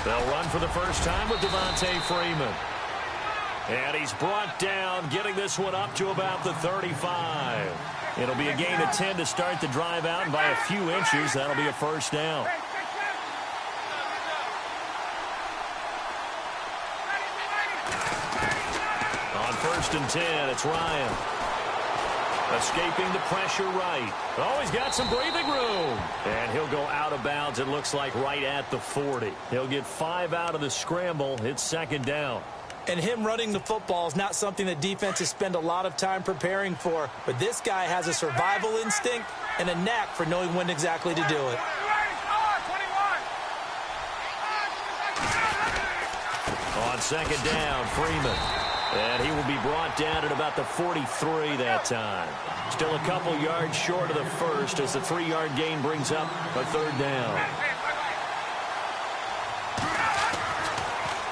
They'll run for the first time with Devontae Freeman. And he's brought down, getting this one up to about the 35. It'll be a gain of 10 to start the drive out, and by a few inches, that'll be a first down. On 1st and 10, it's Ryan. Escaping the pressure right. Oh, he's got some breathing room. And he'll go out of bounds, it looks like, right at the 40. He'll get 5 out of the scramble. It's 2nd down. And him running the football is not something that defenses spend a lot of time preparing for. But this guy has a survival instinct and a knack for knowing when exactly to do it. On 2nd down, Freeman. And he will be brought down at about the 43 that time. Still a couple yards short of the first as the 3-yard gain brings up a 3rd down.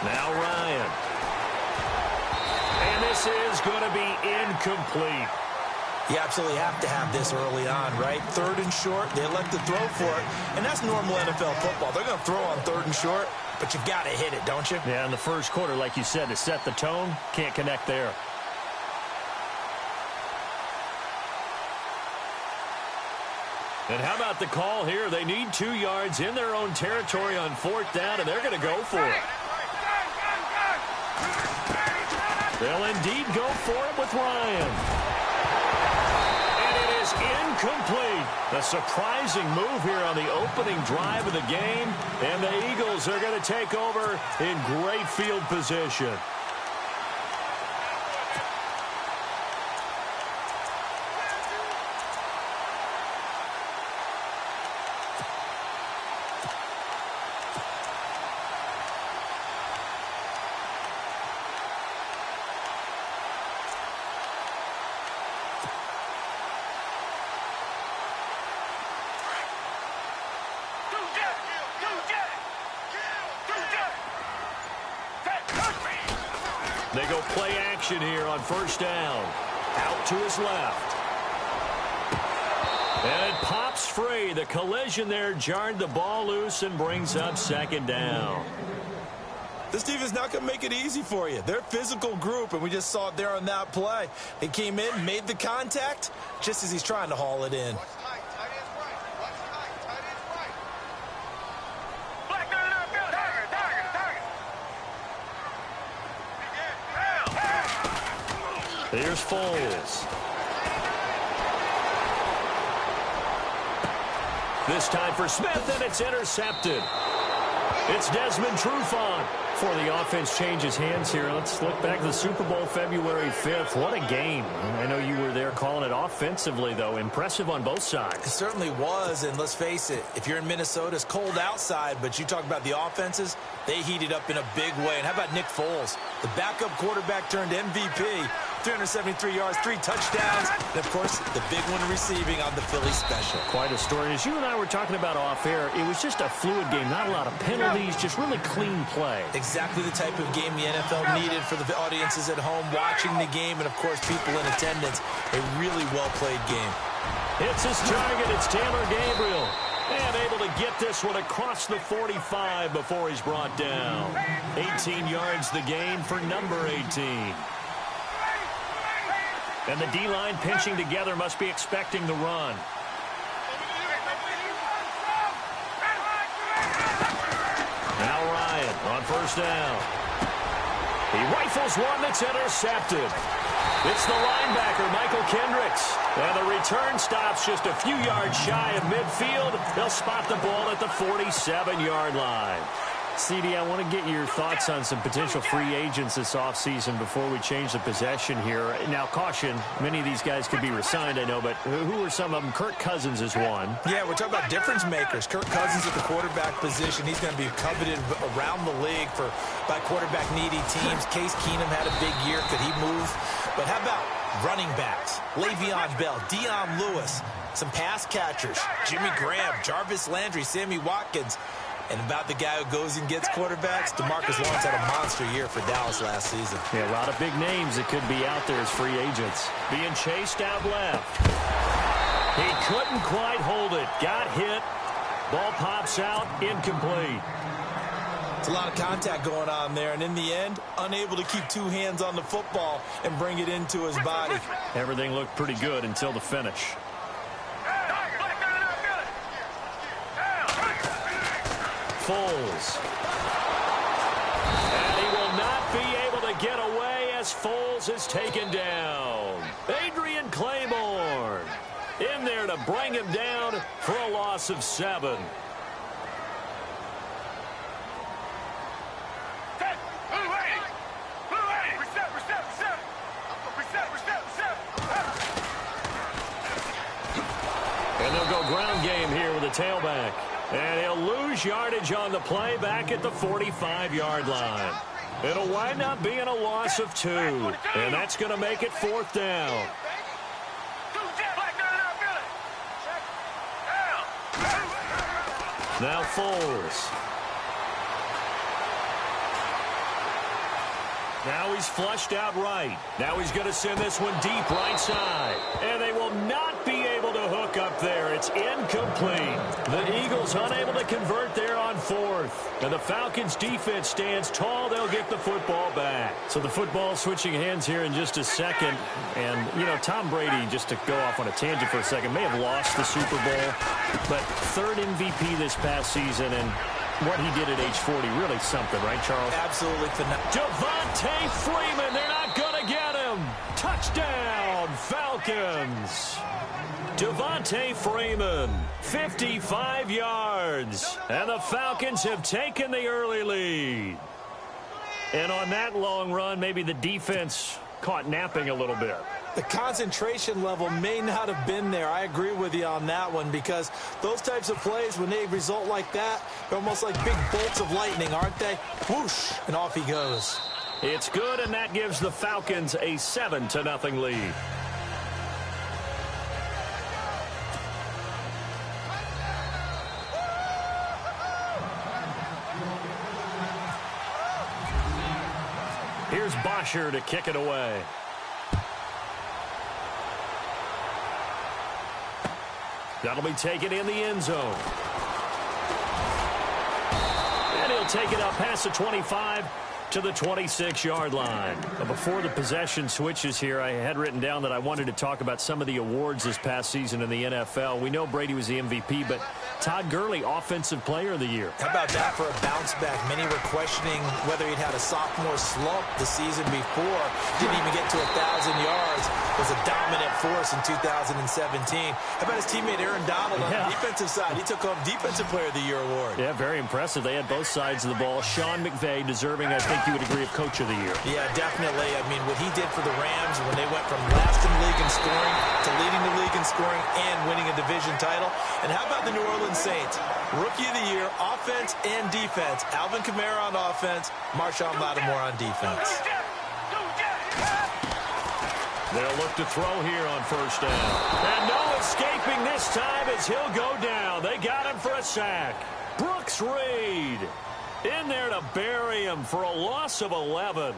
Now Ryan. And this is going to be incomplete. You absolutely have to have this early on, right? 3rd and short, they elect to throw for it. And that's normal NFL football. They're going to throw on 3rd and short, but you've got to hit it, don't you? Yeah, in the first quarter, like you said, to set the tone, can't connect there. And how about the call here? They need 2 yards in their own territory on 4th down, and they're going to go for it. They'll indeed go for it with Ryan. And it is incomplete. A surprising move here on the opening drive of the game, and the Eagles are going to take over in great field position. They go play action here on 1st down. Out to his left. And it pops free. The collision there jarred the ball loose and brings up 2nd down. This team is not going to make it easy for you. They're a physical group, and we just saw it there on that play. They came in, made the contact, just as he's trying to haul it in. Here's Foles. This time for Smith, and it's intercepted. It's Desmond Trufant. Before the offense changes hands here, let's look back to the Super Bowl February 5th. What a game. I know you were there calling it offensively, though. Impressive on both sides. It certainly was, and let's face it, if you're in Minnesota, it's cold outside, but you talk about the offenses, they heated up in a big way. And how about Nick Foles? The backup quarterback turned MVP. 373 yards, 3 touchdowns, and, of course, the big one receiving on the Philly special. Quite a story. As you and I were talking about off air, it was just a fluid game, not a lot of penalties, just really clean play. Exactly the type of game the NFL needed for the audiences at home watching the game and, of course, people in attendance. A really well-played game. It's his target. It's Taylor Gabriel. And able to get this one across the 45 before he's brought down. 18 yards the gain for number 18. And the D-line pinching together must be expecting the run. Now Ryan on 1st down. He rifles one that's intercepted. It's the linebacker, Michael Kendricks. And the return stops just a few yards shy of midfield. They'll spot the ball at the 47-yard line. CD, I want to get your thoughts on some potential free agents this offseason before we change the possession here. Now, caution, many of these guys could be re-signed, I know, but who are some of them? Kirk Cousins is one. Yeah, we're talking about difference makers. Kirk Cousins at the quarterback position. He's going to be coveted around the league by quarterback-needy teams. Case Keenum had a big year. Could he move? But how about running backs? Le'Veon Bell, Dion Lewis, some pass catchers, Jimmy Graham, Jarvis Landry, Sammy Watkins. And about the guy who goes and gets quarterbacks, DeMarcus Lawrence had a monster year for Dallas last season. Yeah, a lot of big names that could be out there as free agents. Being chased out left. He couldn't quite hold it. Got hit. Ball pops out, incomplete. It's a lot of contact going on there, and in the end, unable to keep two hands on the football and bring it into his body. Everything looked pretty good until the finish. Foles. And he will not be able to get away as Foles is taken down. Adrian Claiborne in there to bring him down for a loss of 7. And they'll go ground game here with a tailback. And he'll lose yardage on the play back at the 45-yard line. It'll wind up being a loss of 2. And that's going to make it 4th down. Now Foles. Now he's flushed out right. Now he's going to send this one deep right side. And they will not be able to hook up there. It's incomplete. The Eagles unable to convert there on 4th. And the Falcons defense stands tall. They'll get the football back. So the football switching hands here in just a second. And, you know, Tom Brady, just to go off on a tangent for a second, may have lost the Super Bowl. But 3rd MVP this past season, and what he did at age 40, really something, right, Charles? Absolutely phenomenal. Devontae Freeman, they're not going to get him. Touchdown, Falcons. Devontae Freeman, 55 yards. And the Falcons have taken the early lead. And on that long run, maybe the defense caught napping a little bit. The concentration level may not have been there. I agree with you on that one, because those types of plays, when they result like that, they're almost like big bolts of lightning, aren't they? Whoosh, and off he goes. It's good, and that gives the Falcons a 7-0 lead. Here's Bosher to kick it away. That'll be taken in the end zone. And he'll take it up past the 25 to the 26-yard line. Before the possession switches here, I had written down that I wanted to talk about some of the awards this past season in the NFL. We know Brady was the MVP, but Todd Gurley, Offensive Player of the Year. How about that for a bounce back? Many were questioning whether he'd had a sophomore slump the season before. Didn't even get to 1,000 yards. Was a dominant force in 2017. How about his teammate Aaron Donald on the defensive side? He took home Defensive Player of the Year award. Yeah, very impressive. They had both sides of the ball. Sean McVay deserving, I think you would agree, of Coach of the Year. Yeah, definitely. I mean, what he did for the Rams when they went from last in the league in scoring to leading the league in scoring and winning a division title. And how about the New Orleans Saints? Rookie of the Year, offense and defense. Alvin Kamara on offense, Marshawn Lattimore on defense. They'll look to throw here on 1st down. And no escaping this time as he'll go down. They got him for a sack. Brooks Reed in there to bury him for a loss of 11.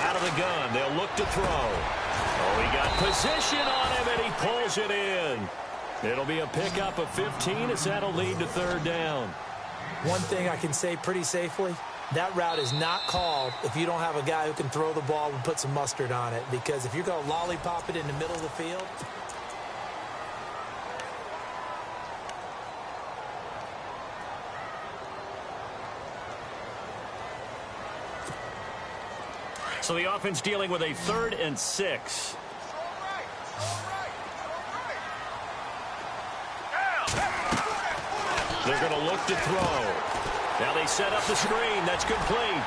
Out of the gun, they'll look to throw. Oh, he got position on him, and he pulls it in. It'll be a pickup of 15 as that'll lead to 3rd down. One thing I can say pretty safely, that route is not called if you don't have a guy who can throw the ball and put some mustard on it. Because if you're going to lollipop it in the middle of the field, so the offense dealing with a 3rd and 6. They're going to look to throw. Now they set up the screen. That's complete.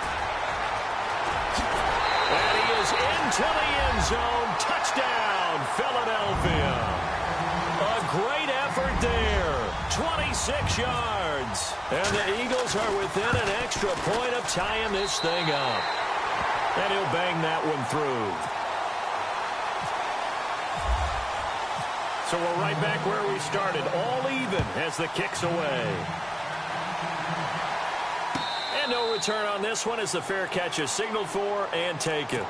And he is into the end zone. Touchdown, Philadelphia. A great effort there. 26 yards. And the Eagles are within an extra point of tying this thing up. And he'll bang that one through. So we're right back where we started. All even as the kick's away. And no return on this one as the fair catch is signaled for and taken.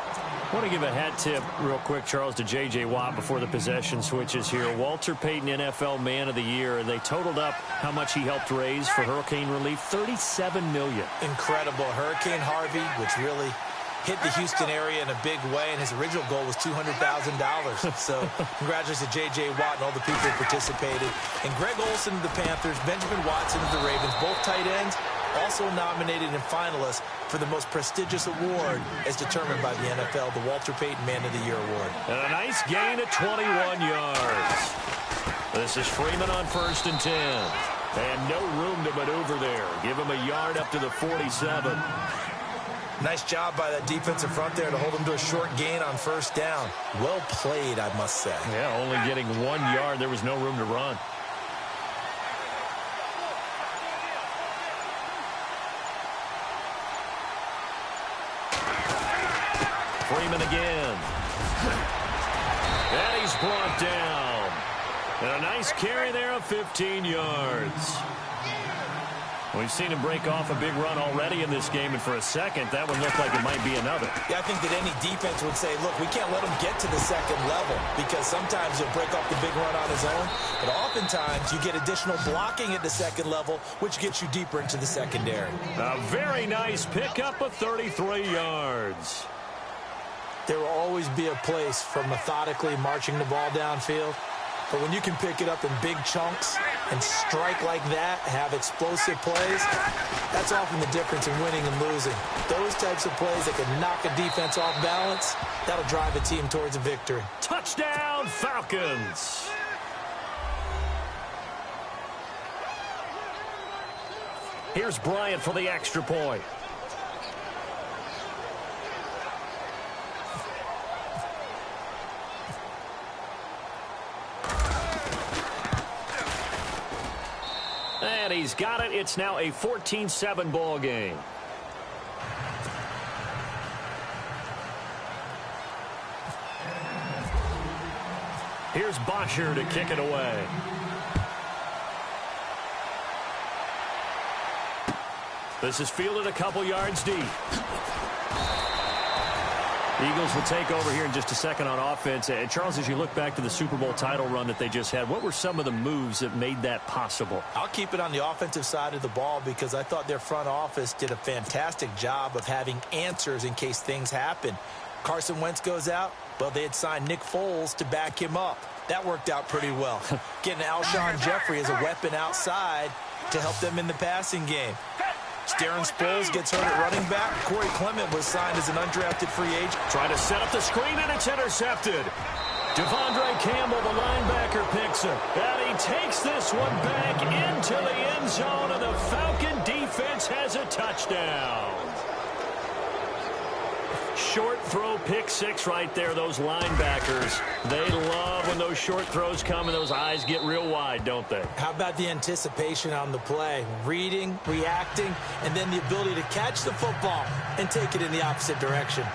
I want to give a hat tip real quick, Charles, to J.J. Watt before the possession switches here. Walter Payton, NFL Man of the Year. They totaled up how much he helped raise for hurricane relief, $37 million. Incredible. Hurricane Harvey, which really hit the Houston area in a big way, and his original goal was $200,000. So congratulations to J.J. Watt and all the people who participated. And Greg Olsen of the Panthers, Benjamin Watson of the Ravens, both tight ends, also nominated and finalists for the most prestigious award as determined by the NFL, the Walter Payton Man of the Year Award. And a nice gain of 21 yards. This is Freeman on 1st and 10. And no room to maneuver there. Give him a yard up to the 47. Nice job by that defensive front there to hold him to a short gain on 1st down. Well played, I must say. Yeah, only getting 1 yard. There was no room to run. Freeman again. And he's brought down. And a nice carry there of 15 yards. We've seen him break off a big run already in this game, and for a second, that one looked like it might be another. Yeah, I think that any defense would say, look, we can't let him get to the second level, because sometimes he'll break off the big run on his own, but oftentimes you get additional blocking at the second level, which gets you deeper into the secondary. A very nice pickup of 33 yards. There will always be a place for methodically marching the ball downfield. But when you can pick it up in big chunks and strike like that, have explosive plays, that's often the difference in winning and losing. Those types of plays that can knock a defense off balance, that'll drive a team towards a victory. Touchdown, Falcons! Here's Bryant for the extra point. And he's got it. It's now a 14-7 ball game. Here's Bosher to kick it away. This is fielded a couple yards deep. Eagles will take over here in just a second on offense. And Charles, as you look back to the Super Bowl title run that they just had, what were some of the moves that made that possible? I'll keep it on the offensive side of the ball because I thought their front office did a fantastic job of having answers in case things happen. Carson Wentz goes out. Well, they had signed Nick Foles to back him up. That worked out pretty well. Getting Alshon Jeffrey as a weapon outside to help them in the passing game. Darren Sproles gets hurt at running back. Corey Clement was signed as an undrafted free agent. Trying to set up the screen, and it's intercepted. Devondre Campbell, the linebacker, picks it. And he takes this one back into the end zone, and the Falcon defense has a touchdown. Short throw, pick six right there. Those linebackers, they love when those short throws come and those eyes get real wide, don't they? How about the anticipation on the play? Reading, reacting, and then the ability to catch the football and take it in the opposite direction.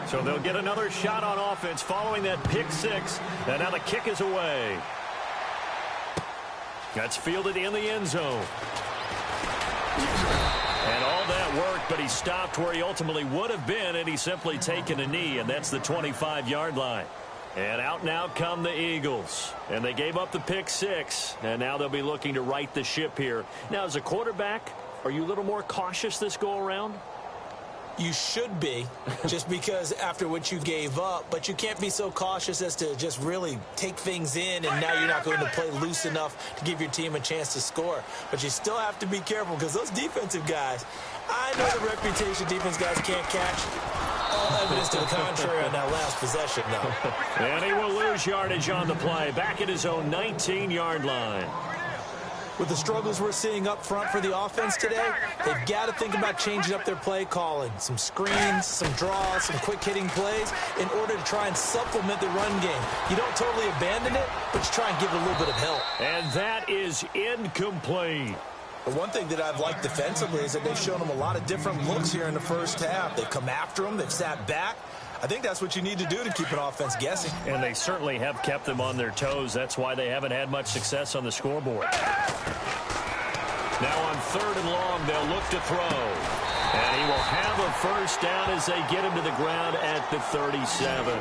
So they'll get another shot on offense following that pick six. And now the kick is away. That's fielded in the end zone. And all that worked, but he stopped where he ultimately would have been, and he's simply taken a knee, and that's the 25-yard line. And out now come the Eagles. And they gave up the pick six, and now they'll be looking to right the ship here. Now, as a quarterback, are you a little more cautious this go-around? You should be, just because after what you gave up, but you can't be so cautious as to just really take things in, and now you're not going to play loose enough to give your team a chance to score. But you still have to be careful because those defensive guys, I know the reputation defense guys can't catch. All evidence to the contrary on that last possession, though. And he will lose yardage on the play, back at his own 19-yard line. With the struggles we're seeing up front for the offense today, they've got to think about changing up their play calling. Some screens, some draws, some quick-hitting plays in order to try and supplement the run game. You don't totally abandon it, but you try and give it a little bit of help. And that is incomplete. The one thing that I've liked defensively is that they've shown them a lot of different looks here in the first half. They've come after them. They've sat back. I think that's what you need to do to keep an offense guessing. And they certainly have kept them on their toes. That's why they haven't had much success on the scoreboard. Now on 3rd and long, they'll look to throw. And he will have a first down as they get him to the ground at the 37.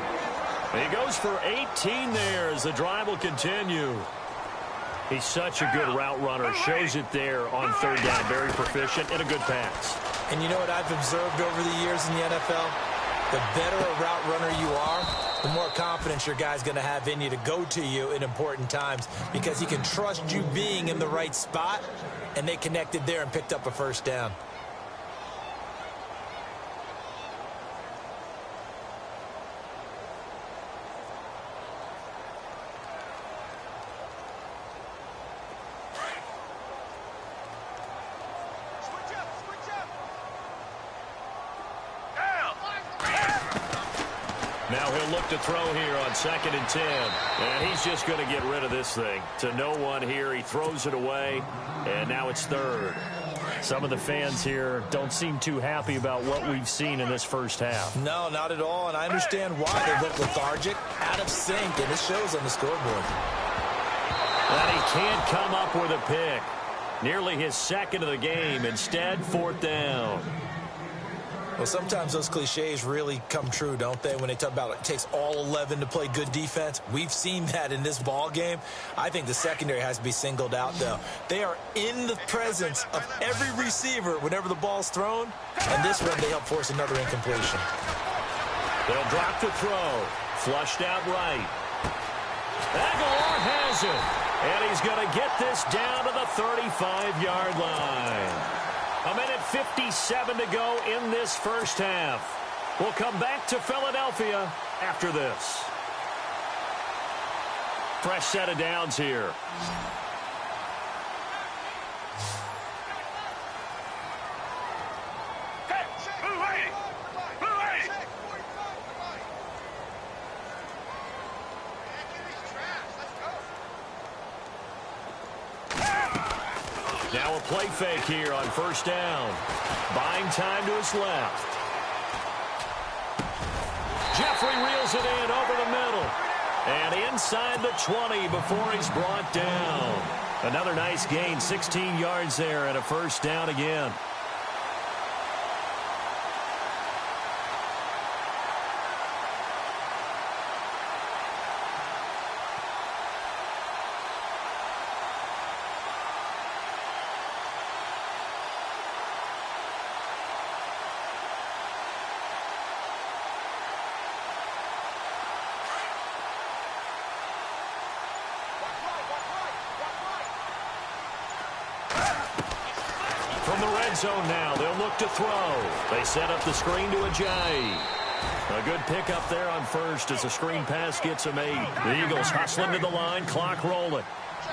He goes for 18 there as the drive will continue. He's such a good route runner. Shows it there on 3rd down. Very proficient and a good pass. And you know what I've observed over the years in the NFL? The better a route runner you are, the more confidence your guy's going to have in you to go to you in important times because he can trust you being in the right spot, and they connected there and picked up a first down. Now he'll look to throw here on 2nd and 10. And he's just going to get rid of this thing. To no one here. He throws it away. And now it's 3rd. Some of the fans here don't seem too happy about what we've seen in this first half. No, not at all. And I understand why. They look lethargic, out of sync, and it shows on the scoreboard. And he can't come up with a pick. Nearly his 2nd of the game. Instead, 4th down. Well, sometimes those cliches really come true, don't they? When they talk about it takes all 11 to play good defense. We've seen that in this ball game. I think the secondary has to be singled out, though. They are in the presence of every receiver whenever the ball's thrown. And this one, they help force another incompletion. They'll drop to throw. Flushed out right. Aguilar has it. And he's going to get this down to the 35-yard line. A minute 57 to go in this first half. We'll come back to Philadelphia after this. Fresh set of downs here. Now a play fake here on 1st down. Buying time to his left. Jeffrey reels it in over the middle. And inside the 20 before he's brought down. Another nice gain, 16 yards there and a first down again. From the red zone now, they'll look to throw. They set up the screen to Ajayi. A good pickup there on 1st as a screen pass gets him 8. The Eagles hustling to the line, clock rolling.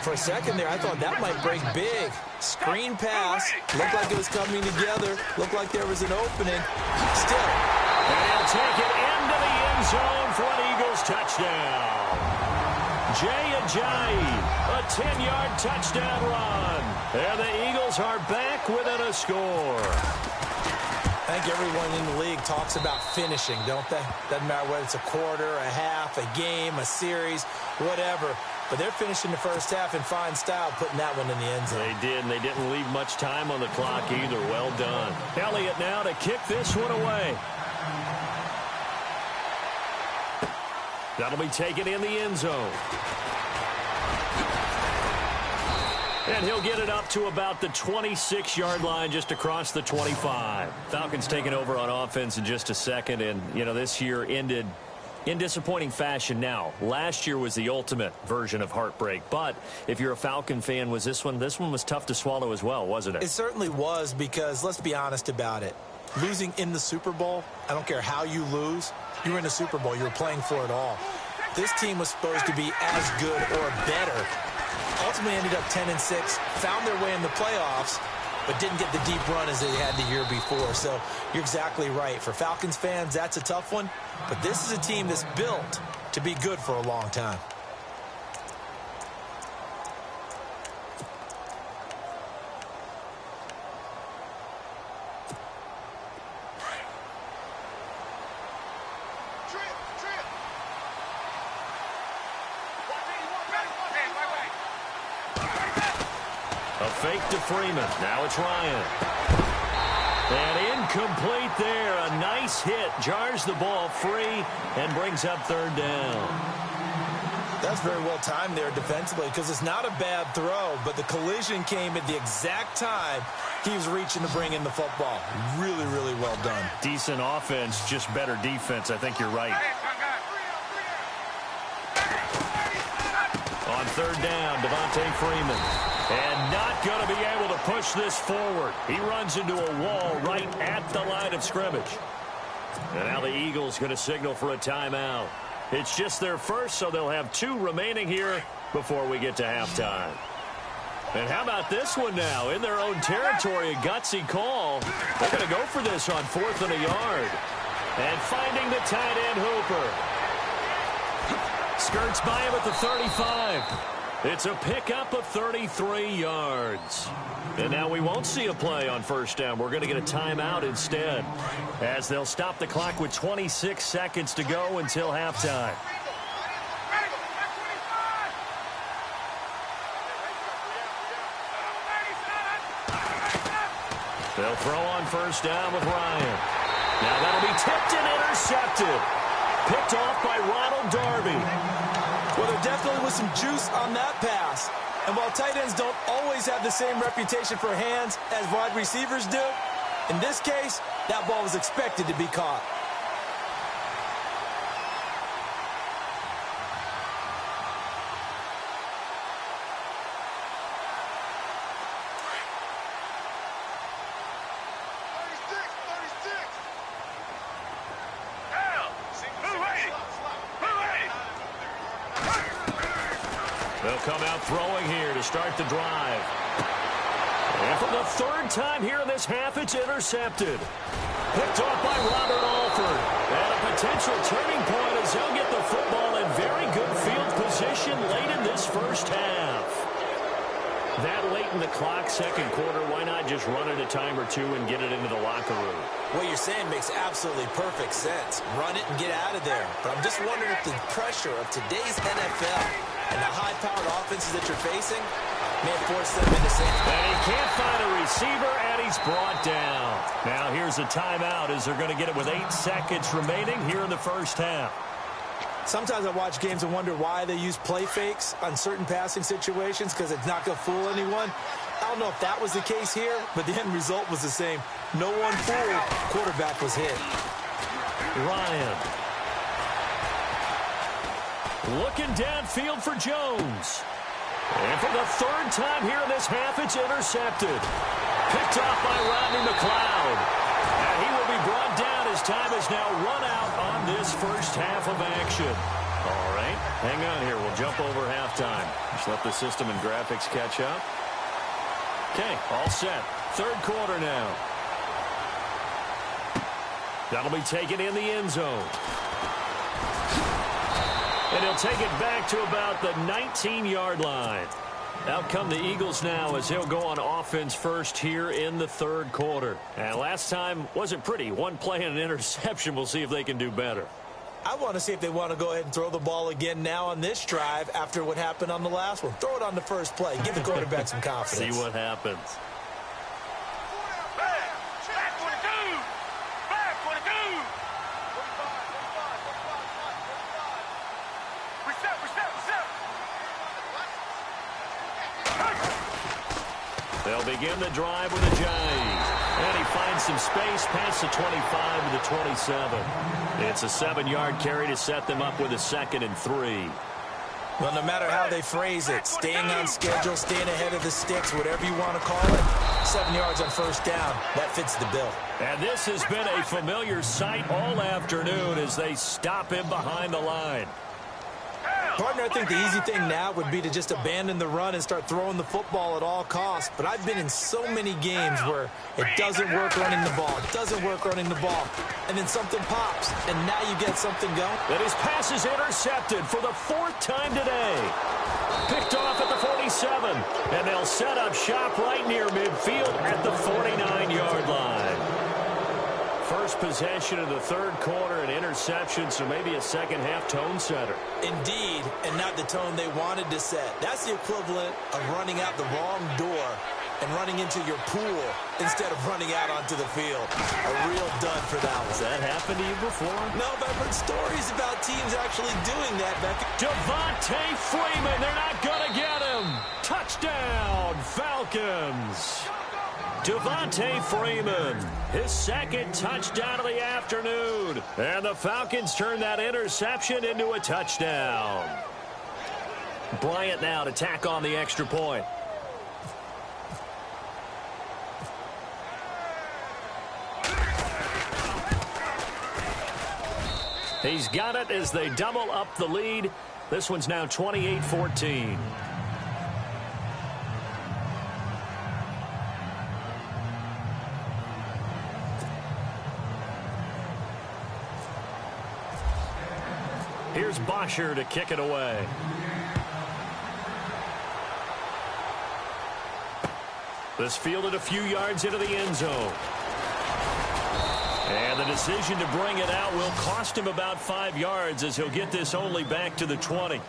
For a second there, I thought that might break big. Screen pass, looked like it was coming together, looked like there was an opening. Still. And he'll take it into the end zone for an Eagles touchdown. Jay Ajayi, a 10-yard touchdown run. And the Eagles are back within a score. I think everyone in the league talks about finishing, don't they? Doesn't matter whether it's a quarter, a half, a game, a series, whatever. But they're finishing the first half in fine style, putting that one in the end zone. They did, and they didn't leave much time on the clock either. Well done. Elliott now to kick this one away. That'll be taken in the end zone. And he'll get it up to about the 26-yard line just across the 25. Falcons taking over on offense in just a second. And, you know, this year ended in disappointing fashion now. Last year was the ultimate version of heartbreak. But if you're a Falcon fan, was this one was tough to swallow as well, wasn't it? It certainly was because, let's be honest about it, losing in the Super Bowl, I don't care how you lose, you were in the Super Bowl. You were playing for it all. This team was supposed to be as good or better. Ultimately ended up 10-6, found their way in the playoffs, but didn't get the deep run as they had the year before. So you're exactly right. For Falcons fans, that's a tough one. But this is a team that's built to be good for a long time. A fake to Freeman. Now it's Ryan. And incomplete there. A nice hit. Jars the ball free and brings up third down. That's very well timed there defensively because it's not a bad throw, but the collision came at the exact time he was reaching to bring in the football. Really, really well done. Decent offense, just better defense. I think you're right. On third down, Devontae Freeman. And not going to be able to push this forward. He runs into a wall right at the line of scrimmage. And now the Eagles going to signal for a timeout. It's just their first, so they'll have 2 remaining here before we get to halftime. And how about this one now? In their own territory, a gutsy call. They're going to go for this on 4th and a yard. And finding the tight end Hooper. Skirts by him at the 35. It's a pickup of 33 yards. And now we won't see a play on first down. We're going to get a timeout instead, as they'll stop the clock with 26 seconds to go until halftime. They'll throw on first down with Ryan. Now that'll be tipped and intercepted. Picked off by Ronald Darby. Well, there definitely was some juice on that pass. And while tight ends don't always have the same reputation for hands as wide receivers do, in this case, that ball was expected to be caught. They'll come out throwing here to start the drive. And for the 3rd time here in this half, it's intercepted. Picked off by Robert Alford. And a potential turning point as he'll get the football in very good field position late in this first half. That late in the clock, second quarter, why not just run it a time or two and get it into the locker room? What you're saying makes absolutely perfect sense. Run it and get out of there. But I'm just wondering if the pressure of today's NFL and the high-powered offenses that you're facing may have forced them into saying. And he can't find a receiver, and he's brought down. Now here's a timeout as they're going to get it with 8 seconds remaining here in the first half. Sometimes I watch games and wonder why they use play fakes on certain passing situations because it's not going to fool anyone. I don't know if that was the case here, but the end result was the same. No one fooled. Quarterback was hit. Ryan. Looking downfield for Jones. And for the 3rd time here in this half, it's intercepted. Picked off by Rodney McLeod. And he will be brought down as time is now run out on this first half of action. All right, hang on here. We'll jump over halftime. Just let the system and graphics catch up. Okay, all set. 3rd quarter now. That'll be taken in the end zone. And he'll take it back to about the 19-yard line. Out come the Eagles now as he'll go on offense first here in the 3rd quarter. And last time wasn't pretty. One play and an interception. We'll see if they can do better. I want to see if they want to go ahead and throw the ball again now on this drive after what happened on the last one. Throw it on the first play. Give the quarterback some confidence. See what happens. They'll begin the drive with a jive. And he finds some space past the 25 to the 27. It's a 7-yard carry to set them up with a 2nd and 3. Well, no matter how they phrase it, staying on schedule, staying ahead of the sticks, whatever you want to call it, 7 yards on first down, that fits the bill. And this has been a familiar sight all afternoon as they stop him behind the line. Partner, I think the easy thing now would be to just abandon the run and start throwing the football at all costs. But I've been in so many games where it doesn't work running the ball. It doesn't work running the ball. And then something pops, and now you get something going. And his pass is intercepted for the 4th time today. Picked off at the 47. And they'll set up shop right near midfield at the 49-yard line. first possession of the third quarter, an interception, so maybe a second-half tone setter. Indeed, and not the tone they wanted to set. That's the equivalent of running out the wrong door and running into your pool instead of running out onto the field. A real dud for that one. Has that happened to you before? No, but I've heard stories about teams actually doing that. Devontae Freeman, they're not going to get him. Touchdown, Falcons. Devontae Freeman, his second touchdown of the afternoon. And the Falcons turn that interception into a touchdown. Bryant now to tack on the extra point. He's got it as they double up the lead. This one's now 28-14. Here's Bosher to kick it away. This fielded a few yards into the end zone. And the decision to bring it out will cost him about 5 yards as he'll get this only back to the 20.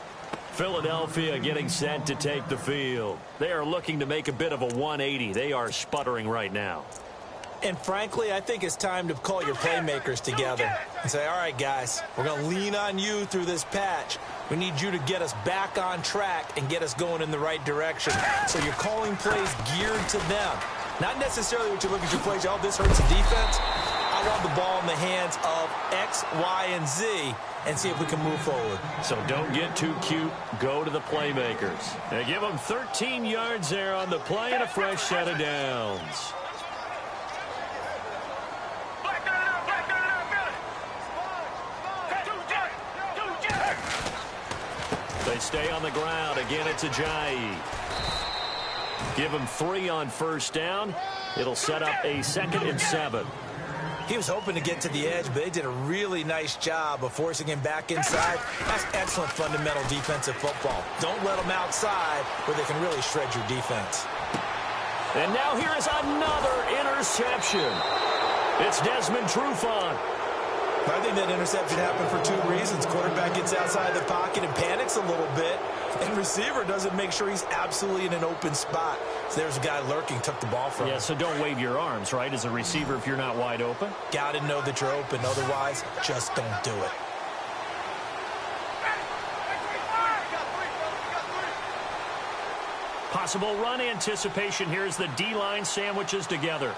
Philadelphia getting set to take the field. They are looking to make a bit of a 180. They are sputtering right now. And frankly, I think it's time to call your playmakers together and say, all right, guys, we're going to lean on you through this patch. We need you to get us back on track and get us going in the right direction. So you're calling plays geared to them. Not necessarily what you look at your plays, oh, this hurts the defense. I want the ball in the hands of X, Y, and Z and see if we can move forward. So don't get too cute. Go to the playmakers. They give them 13 yards there on the play and a fresh set of downs. They stay on the ground. Again, it's Ajayi. Give him 3 on first down. It'll set up a 2nd and 7. He was hoping to get to the edge, but they did a really nice job of forcing him back inside. That's excellent fundamental defensive football. Don't let them outside where they can really shred your defense. And now here is another interception. It's Desmond Trufant. I think that interception happened for 2 reasons. Quarterback gets outside the pocket and panics a little bit, and receiver doesn't make sure he's absolutely in an open spot. So there's a guy lurking, took the ball from him. Yeah, so don't wave your arms, right, as a receiver if you're not wide open? Got to know that you're open. Otherwise, just don't do it. Possible run anticipation. Here's the D-line sandwiches together.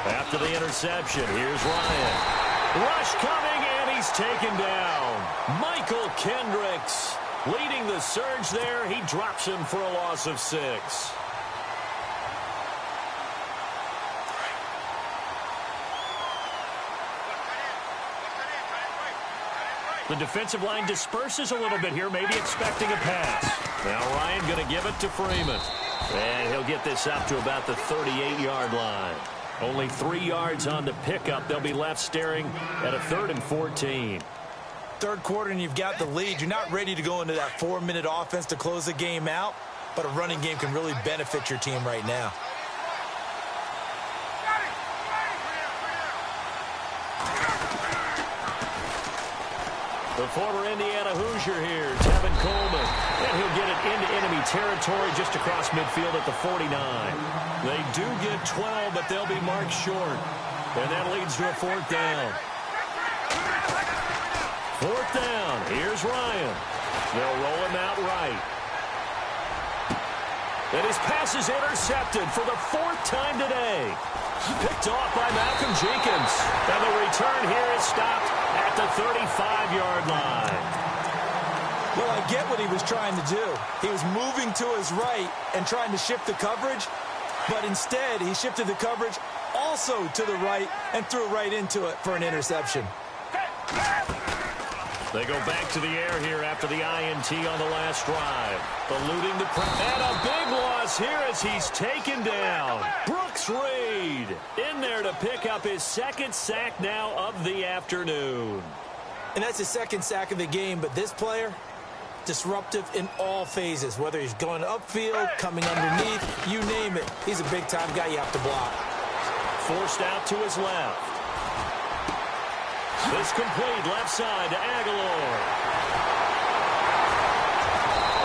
After the interception, here's Ryan. Rush coming, and he's taken down. Michael Kendricks leading the surge there. He drops him for a loss of 6. The defensive line disperses a little bit here, maybe expecting a pass. Now Ryan going to give it to Freeman. And he'll get this up to about the 38-yard line. Only 3 yards on the pickup. They'll be left staring at a 3rd and 14. Third quarter and you've got the lead. You're not ready to go into that 4-minute offense to close the game out, but a running game can really benefit your team right now. The former Indiana Hoosier here, Tevin Coleman. And he'll get it into enemy territory just across midfield at the 49. They do get 12, but they'll be marked short. And that leads to a 4th down. 4th down. Here's Ryan. They'll roll him out right. And his pass is intercepted for the 4th time today. Picked off by Malcolm Jenkins. And the return here is stopped at the 35-yard line. Well, I get what he was trying to do. He was moving to his right and trying to shift the coverage, but instead he shifted the coverage also to the right and threw right into it for an interception. They go back to the air here after the INT on the last drive. Eluding the pressure. And a big loss here as he's taken down. Brooks Reed in there to pick up his second sack now of the afternoon. And that's his second sack of the game, but this player, disruptive in all phases, whether he's going upfield, coming underneath, you name it. He's a big-time guy you have to block. Forced out to his left. This complete left side to Aguilar.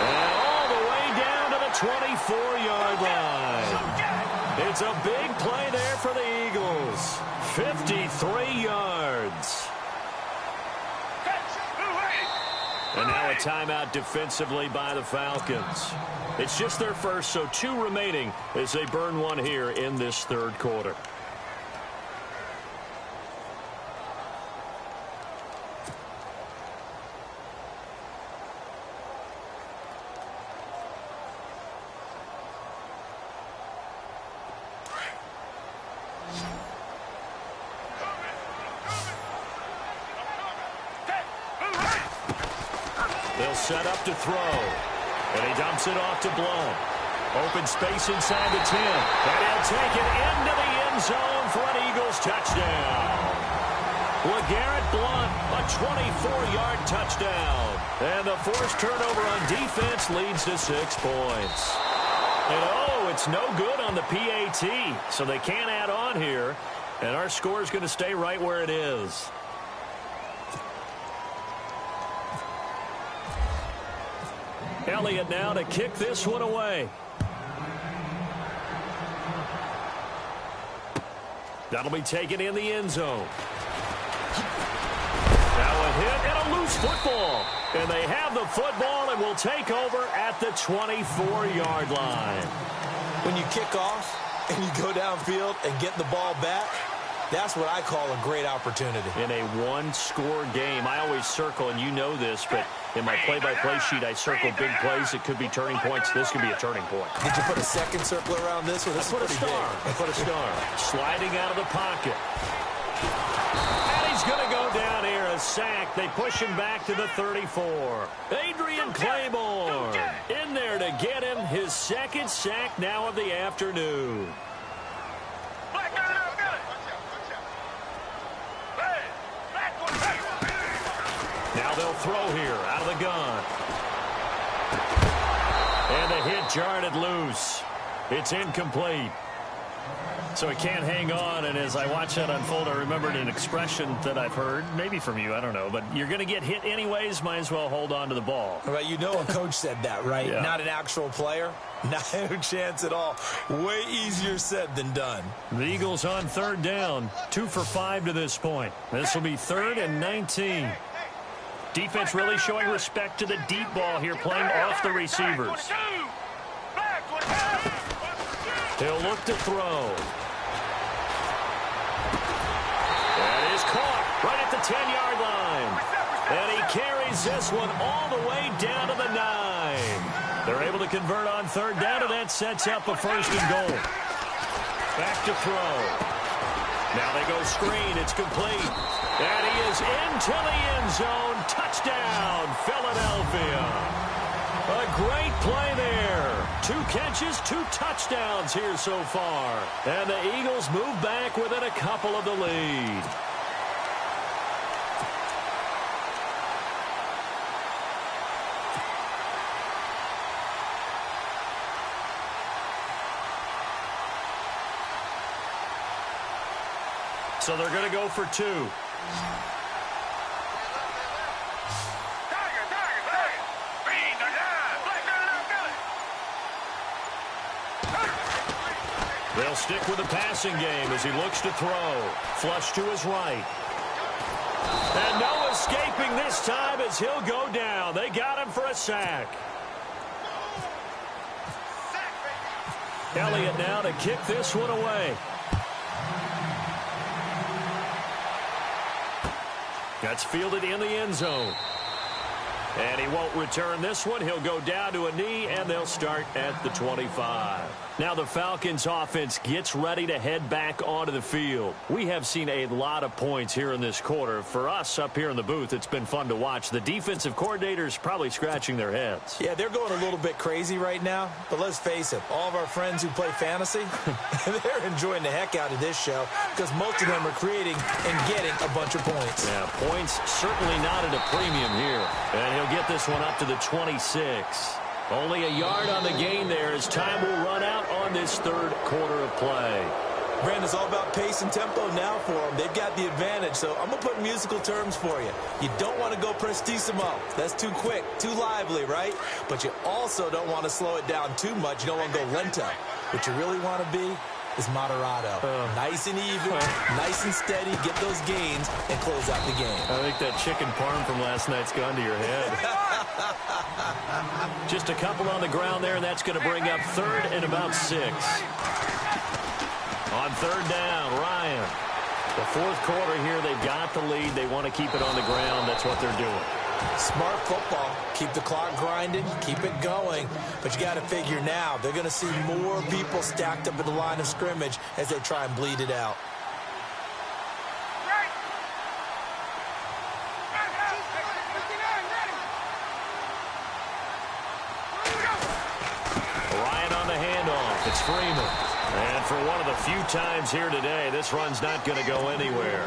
And all the way down to the 24-yard line. It's a big play there for the Eagles. 53 yards. And now a timeout defensively by the Falcons. It's just their first, so 2 remaining as they burn one here in this third quarter. They'll set up to throw. And he dumps it off to Blount. Open space inside the 10. And he'll take it into the end zone for an Eagles touchdown. LeGarrette Blount, a 24-yard touchdown. And the forced turnover on defense leads to 6 points. And oh, it's no good on the PAT. So they can't add on here. And our score is going to stay right where it is. Elliott now to kick this one away. That'll be taken in the end zone. Now a hit and a loose football. And they have the football and will take over at the 24-yard line. When you kick off and you go downfield and get the ball back, that's what I call a great opportunity. In a one-score game, I always circle, and you know this, but in my play-by-play sheet, I circle big plays. It could be turning points. This could be a turning point. Did you put a second circle around this one? I put a star. I put a star. Sliding out of the pocket. And he's going to go down here, a sack. They push him back to the 34. Adrian Claiborne in there to get him his second sack now of the afternoon. Now they'll throw here out of the gun. And the hit jarred it loose. It's incomplete. So he can't hang on, and as I watch that unfold, I remembered an expression that I've heard, maybe from you, I don't know, but you're going to get hit anyways, might as well hold on to the ball. Right, you know a coach said that, right? Yeah. Not an actual player. Not a chance at all. Way easier said than done. The Eagles on third down, 2 for 5 to this point. This will be 3rd and 19. Defense really showing respect to the deep ball here, playing off the receivers. He'll look to throw. That is caught right at the 10-yard line. And he carries this one all the way down to the 9. They're able to convert on third down, and that sets up a 1st and goal. Back to throw. Now they go screen. It's complete. And he is into the end zone. Touchdown, Philadelphia. A great play there. 2 catches, 2 touchdowns here so far. And the Eagles move back within a couple of the lead. So they're going to go for 2. They'll stick with the passing game as he looks to throw. Flush to his right. And no escaping this time as he'll go down. They got him for a sack. Elliott now to kick this one away. That's fielded in the end zone. And he won't return this one. He'll go down to a knee, and they'll start at the 25. Now the Falcons offense gets ready to head back onto the field. We have seen a lot of points here in this quarter. For us up here in the booth, it's been fun to watch. The defensive coordinators probably scratching their heads. Yeah, they're going a little bit crazy right now. But let's face it, all of our friends who play fantasy, they're enjoying the heck out of this show because most of them are creating and getting a bunch of points. Yeah, points certainly not at a premium here. And he'll get this one up to the 26. Only a yard on the gain there as time will run out on this third quarter of play. Brandon, it's all about pace and tempo now for them. They've got the advantage, so I'm going to put musical terms for you. You don't want to go prestissimo. That's too quick, too lively, right? But you also don't want to slow it down too much. You don't want to go lento. What you really want to be is moderato. Nice and even, nice and steady, get those gains, and close out the game. I think that chicken parm from last night's gone to your head. Just a couple on the ground there, and that's going to bring up third and about 6. On third down, Ryan. The fourth quarter here, they've got the lead. They want to keep it on the ground. That's what they're doing. Smart football. Keep the clock grinding, keep it going. But you got to figure now, they're going to see more people stacked up at the line of scrimmage as they try and bleed it out. Ryan on the handoff. It's Freeman. And for one of the few times here today, this run's not going to go anywhere.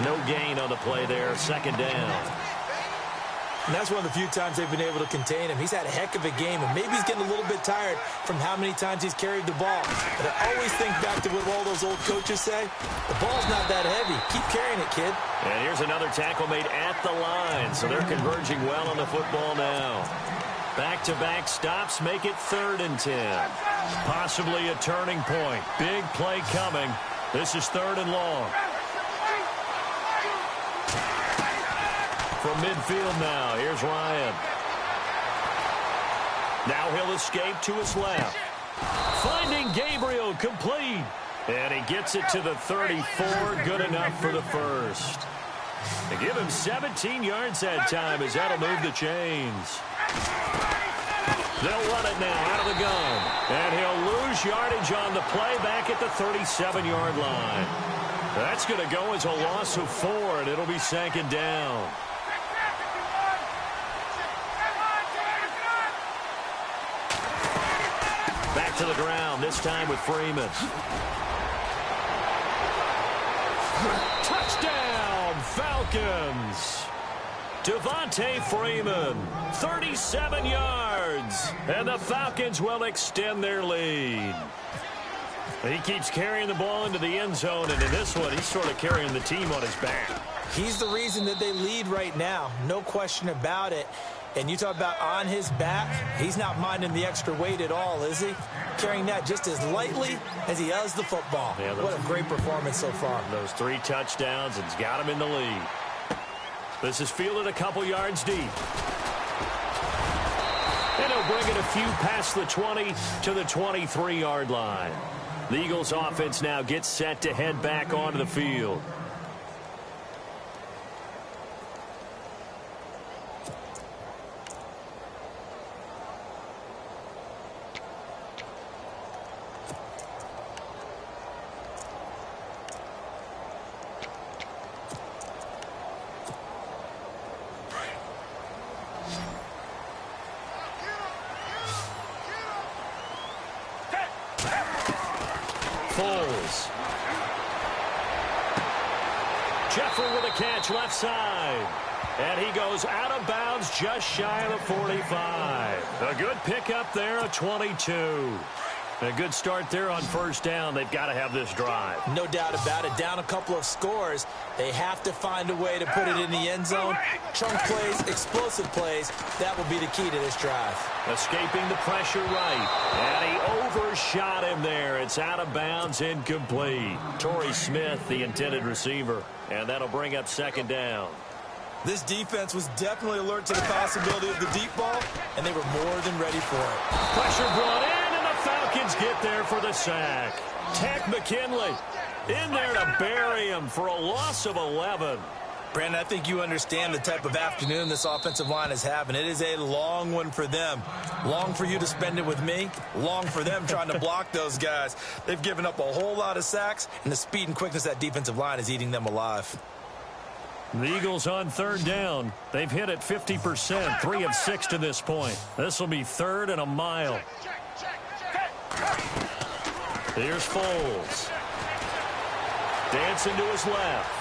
No gain on the play there. Second down. And that's one of the few times they've been able to contain him. He's had a heck of a game, and maybe he's getting a little bit tired from how many times he's carried the ball. But I always think back to what all those old coaches say. The ball's not that heavy. Keep carrying it, kid. And here's another tackle made at the line, so they're converging well on the football now. Back-to-back stops make it 3rd and 10. Possibly a turning point. Big play coming. This is 3rd and long. From midfield now, here's Ryan. Now he'll escape to his left. Finding Gabriel, complete. And he gets it to the 34, good enough for the first. They give him 17 yards that time as that'll move the chains. They'll run it now out of the gun. And he'll lose yardage on the play back at the 37-yard line. That's going to go as a loss of 4, and it'll be 2nd down. Back to the ground, this time with Freeman. Touchdown, Falcons! Devontae Freeman, 37 yards, and the Falcons will extend their lead. He keeps carrying the ball into the end zone, and in this one, he's sort of carrying the team on his back. He's the reason that they lead right now, no question about it. And you talk about on his back, he's not minding the extra weight at all, is he? Carrying that just as lightly as he does the football. Yeah, what a great performance so far. Those 3 touchdowns, and he's got him in the lead. This is fielded a couple yards deep. And he'll bring it a few past the 20 to the 23-yard line. The Eagles offense now gets set to head back onto the field. Jeffrey with a catch left side. And he goes out of bounds just shy of the 45. A good pickup there, a 22. A good start there on first down. They've got to have this drive. No doubt about it. Down a couple of scores. They have to find a way to put it in the end zone. Chunk plays, explosive plays. That will be the key to this drive. Escaping the pressure right. And he overshot him there. It's out of bounds, incomplete. Torrey Smith, the intended receiver. And that'll bring up 2nd down. This defense was definitely alert to the possibility of the deep ball, and they were more than ready for it. Pressure brought in, and the Falcons get there for the sack. Tech McKinley in there to bury him for a loss of 11. Brandon, I think you understand the type of afternoon this offensive line is having. It is a long one for them. Long for you to spend it with me. Long for them trying to block those guys. They've given up a whole lot of sacks, and the speed and quickness of that defensive line is eating them alive. The Eagles on third down. They've hit it 50%, 3 of 6 to this point. This will be 3rd and a mile. Here's Foles. Dancing to his left.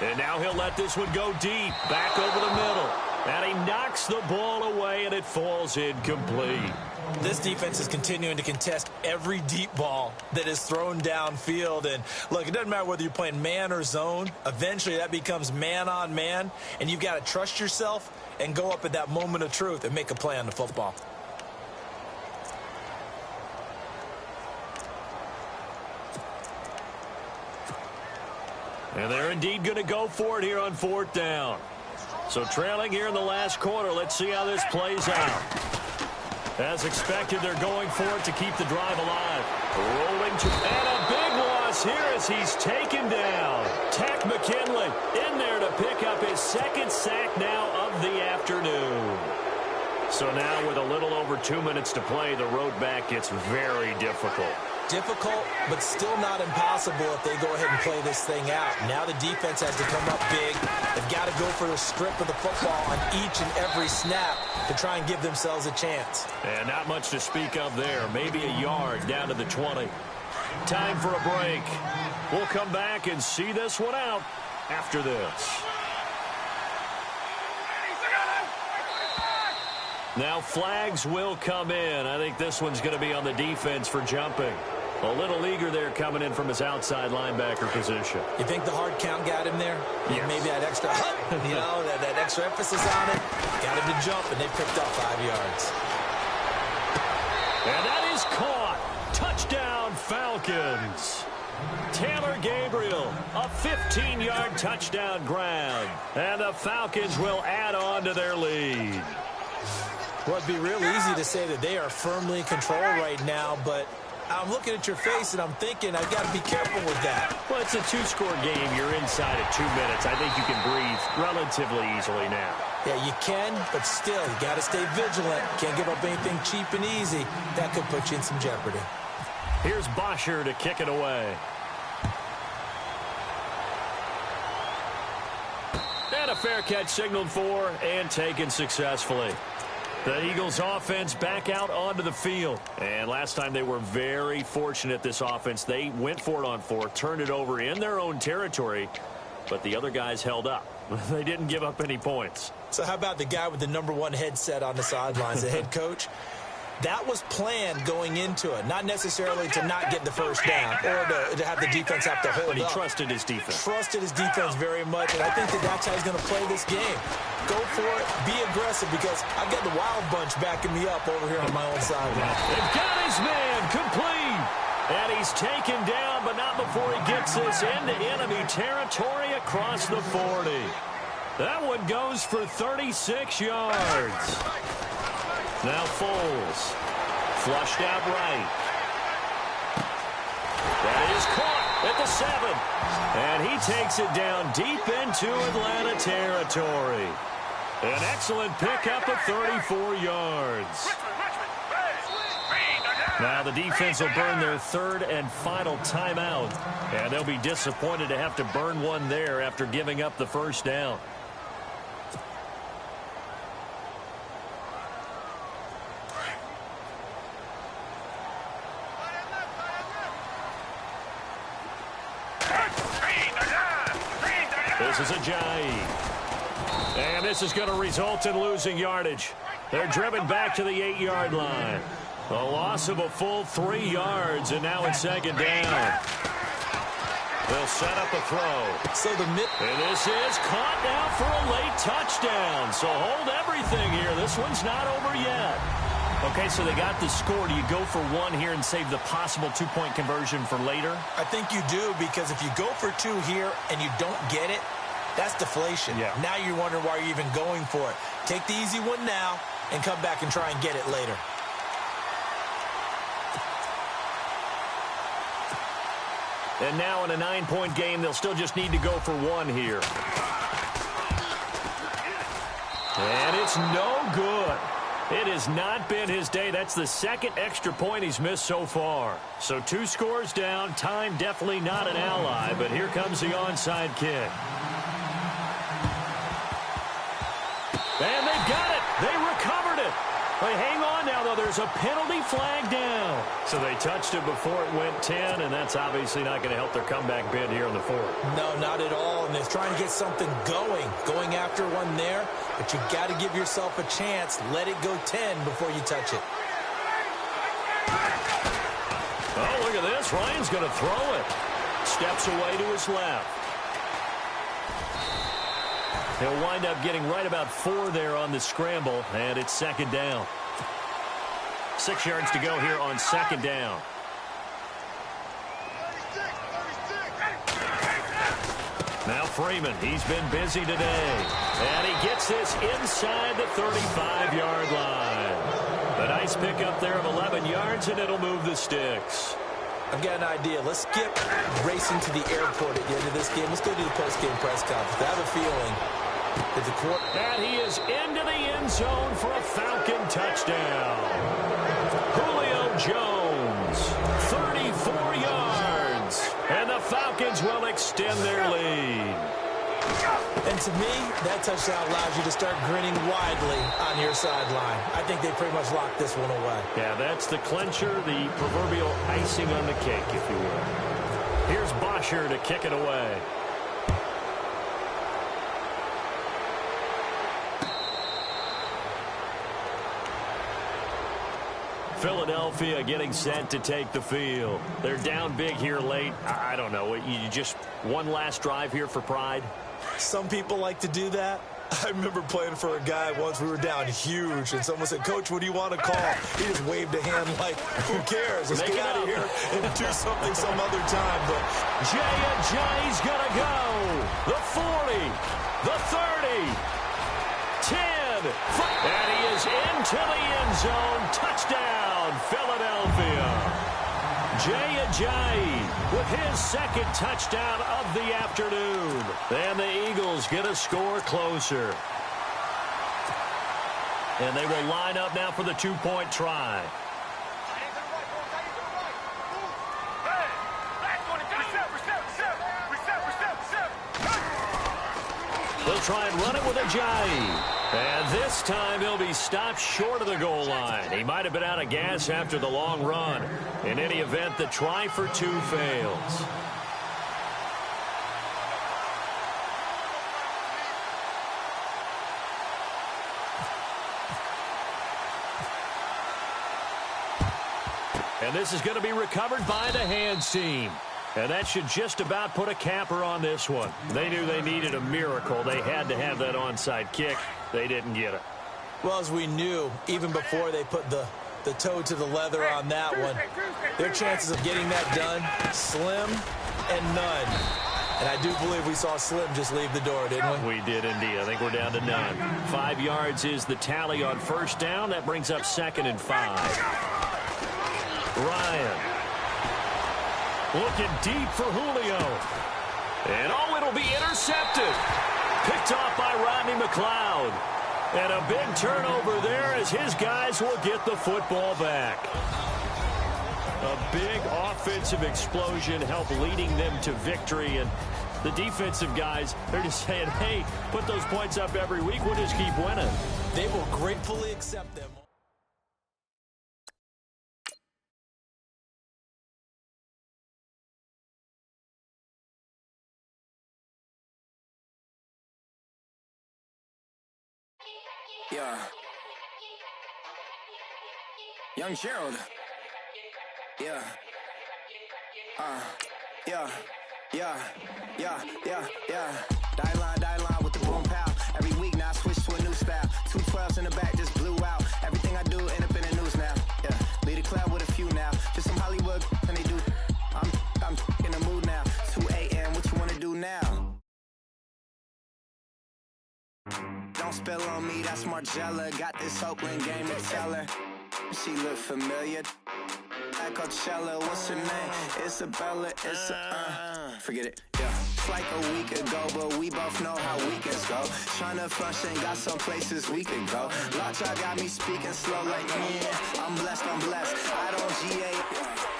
And now he'll let this one go deep, back over the middle. And he knocks the ball away, and it falls incomplete. This defense is continuing to contest every deep ball that is thrown downfield. And, look, it doesn't matter whether you're playing man or zone. Eventually, that becomes man on man, and you've got to trust yourself and go up at that moment of truth and make a play on the football. And they're indeed going to go for it here on 4th down. So trailing here in the last quarter, let's see how this plays out. As expected, they're going for it to keep the drive alive. Rolling to, and a big loss here as he's taken down. Tack McKinley in there to pick up his 2nd sack now of the afternoon. So now with a little over 2 minutes to play, the road back gets very difficult. Difficult, but still not impossible if they go ahead and play this thing out. Now the defense has to come up big. They've got to go for the strip of the football on each and every snap to try and give themselves a chance. And not much to speak of there. Maybe a yard down to the 20. Time for a break. We'll come back and see this one out after this. Now flags will come in. I think this one's going to be on the defense for jumping. A little eager there coming in from his outside linebacker position. You think the hard count got him there? Yes. Maybe that extra, that extra emphasis on it. Got him to jump, and they picked up 5 yards. And that is caught. Touchdown, Falcons. Taylor Gabriel, a 15-yard touchdown grab. And the Falcons will add on to their lead. Well, it'd be real easy to say that they are firmly in control right now, but I'm looking at your face and I'm thinking I've got to be careful with that. Well, it's a 2-score game. You're inside at 2 minutes. I think you can breathe relatively easily now. Yeah, you can, but still, you got to stay vigilant. Can't give up anything cheap and easy. That could put you in some jeopardy. Here's Bosher to kick it away. And a fair catch signaled for and taken successfully. The Eagles offense back out onto the field. And last time they were very fortunate, this offense. They went for it on 4, turned it over in their own territory, but the other guys held up. They didn't give up any points. So how about the guy with the #1 headset on the sidelines, the head coach? That was planned going into it, not necessarily to not get the first down or to have the defense have to hold up. But he trusted his defense. Trusted his defense very much, and I think that's how he's going to play this game. Go for it, be aggressive, because I've got the Wild Bunch backing me up over here on my own sideline. They've got his man complete. And he's taken down, but not before he gets this into enemy territory across the 40. That one goes for 36 yards. Now Foles, flushed out right. That is caught at the 7. And he takes it down deep into Atlanta territory. An excellent pickup of 34 yards. Now the defense will burn their 3rd and final timeout. And they'll be disappointed to have to burn one there after giving up the first down. This is Ajayi. And this is going to result in losing yardage. They're driven back to the 8-yard line. A loss of a full 3 yards, and now it's 2nd down. They'll set up a throw. And this is caught now for a late touchdown. So hold everything here. This one's not over yet. Okay, so they got the score. Do you go for 1 here and save the possible 2-point conversion for later? I think you do, because if you go for 2 here and you don't get it, that's deflation. Yeah. Now you're wondering why you're even going for it. Take the easy one now and come back and try and get it later. And now in a 9-point game, they'll still just need to go for one here. And it's no good. It has not been his day. That's the second extra point he's missed so far. So 2 scores down. Time definitely not an ally, but here comes the onside kick. And they've got it. They recovered it. They hang on now, though. There's a penalty flag down. So they touched it before it went 10, and that's obviously not going to help their comeback bid here in the fourth. No, not at all. And they're trying to get something going after one there. But you got to give yourself a chance. Let it go 10 before you touch it. Oh, look at this. Ryan's going to throw it. Steps away to his left. He'll wind up getting right about 4 there on the scramble, and it's second down. 6 yards to go here on second down. Now Freeman, he's been busy today. And he gets this inside the 35-yard line. A nice pickup there of 11 yards, and it'll move the sticks. I've got an idea. Let's skip racing to the airport at the end of this game. Let's go to the post-game press conference. I have a feeling that the court... And he is into the end zone for a Falcon touchdown. Julio Jones, 34 yards. And the Falcons will extend their lead. And to me, that touchdown allows you to start grinning widely on your sideline. I think they pretty much locked this one away. Yeah, that's the clincher, the proverbial icing on the cake, if you will. Here's Bosher to kick it away. Philadelphia getting set to take the field. They're down big here late. I don't know. You just one last drive here for pride? Some people like to do that. I remember playing for a guy once. We were down huge, and someone said, "Coach, what do you want to call?" He just waved a hand like, who cares? Let's get out of here and do something some other time. But Jay's going to go. The 40, the 30, 10. And he is into the end zone. Touchdown, Philadelphia. Jay with his second touchdown of the afternoon. And the Eagles get a score closer. And they will line up now for the 2-point try. They'll try and run it with Ajayi. And this time he'll be stopped short of the goal line. He might have been out of gas after the long run. In any event, the try for 2 fails. And this is going to be recovered by the hands team. And that should just about put a capper on this one. They knew they needed a miracle. They had to have that onside kick. They didn't get it. Well, as we knew, even before they put the toe to the leather on that one, their chances of getting that done, slim and none. And I do believe we saw Slim just leave the door, didn't we? We did indeed. I think we're down to none. 5 yards is the tally on first down. That brings up 2nd and 5. Ryan. Looking deep for Julio. And it'll be intercepted. Picked off by Rodney McLeod. And a big turnover there as his guys will get the football back. A big offensive explosion helped leading them to victory. And the defensive guys, they're just saying, hey, put those points up every week. We'll just keep winning. They will gratefully accept them. Yeah. Young Gerald. Yeah. Yeah. Die line with the boom pow. Every week now I switch to a new style. 212s in the back just blew out. Everything I do end up in the news now. Yeah. Lead a club with a few now. Just some Hollywood and they do. I'm in the mood now. 2 a.m. What you wanna do now? Don't spill on me, that's Margella. Got this Oakland game to tell her. She look familiar. like Coachella. What's her name? Isabella. Forget it. Yeah. It's like a week ago, but we both know how weekends go. Tryna function, got some places we could go. Lot y'all got me speaking slow like, yeah, I'm blessed. I don't GA.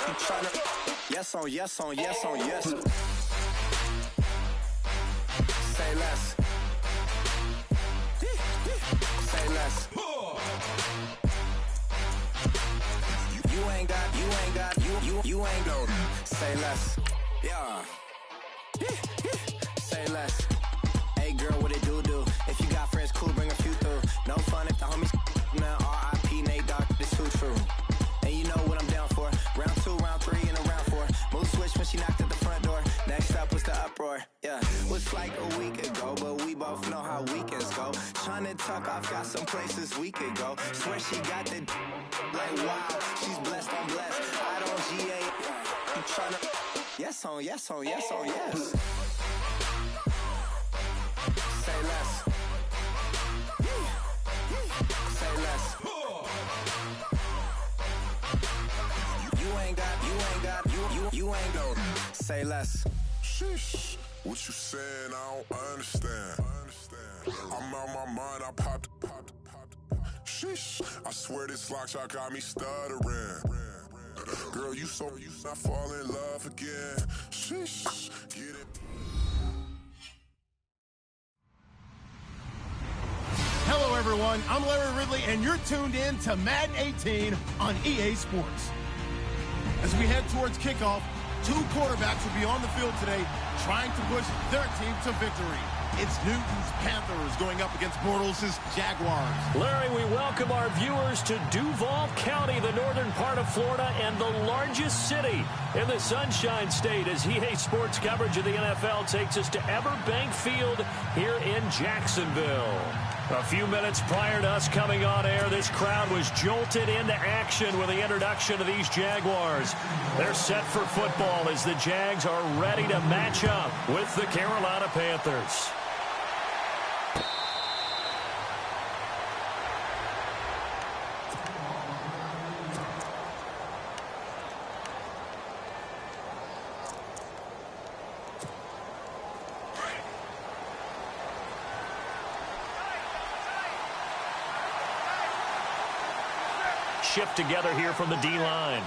You tryna, yes on yes on yes on yes. Say less. Say less. You ain't go. Say less. Yeah. Say less. Hey girl, what it do? If you got friends, cool, bring a few through. No fun if the homies now R.I.P. Nate Dogg, this too true. And you know what I'm down for. Round 2, round 3, and a round 4. Mood switch when she knocked at the front door. Next up was the uproar. Yeah, was like a week ago, but we both know how weekends go. Tryna tuck off, got some places we could go. Swear she got the like wow, she's blessed, I'm blessed. I don't GA. You tryna yes on yes on yes on yes. Say less. Say less. You ain't go. Say less. Sheesh. What you saying? I don't understand. I'm out my mind. I popped. Sheesh. I swear this lock shot got me stuttering. Girl, you not fall in love again. Sheesh. Get it. Hello, everyone. I'm Larry Ridley, and you're tuned in to Madden 18 on EA Sports. As we head towards kickoff, 2 quarterbacks will be on the field today trying to push their team to victory. It's Newton's Panthers going up against Bortles' Jaguars. Larry, we welcome our viewers to Duval County, the northern part of Florida, and the largest city in the Sunshine State, as EA Sports coverage of the NFL takes us to Everbank Field here in Jacksonville. A few minutes prior to us coming on air, this crowd was jolted into action with the introduction of these Jaguars. They're set for football as the Jags are ready to match up with the Carolina Panthers. Shift together here from the D-line.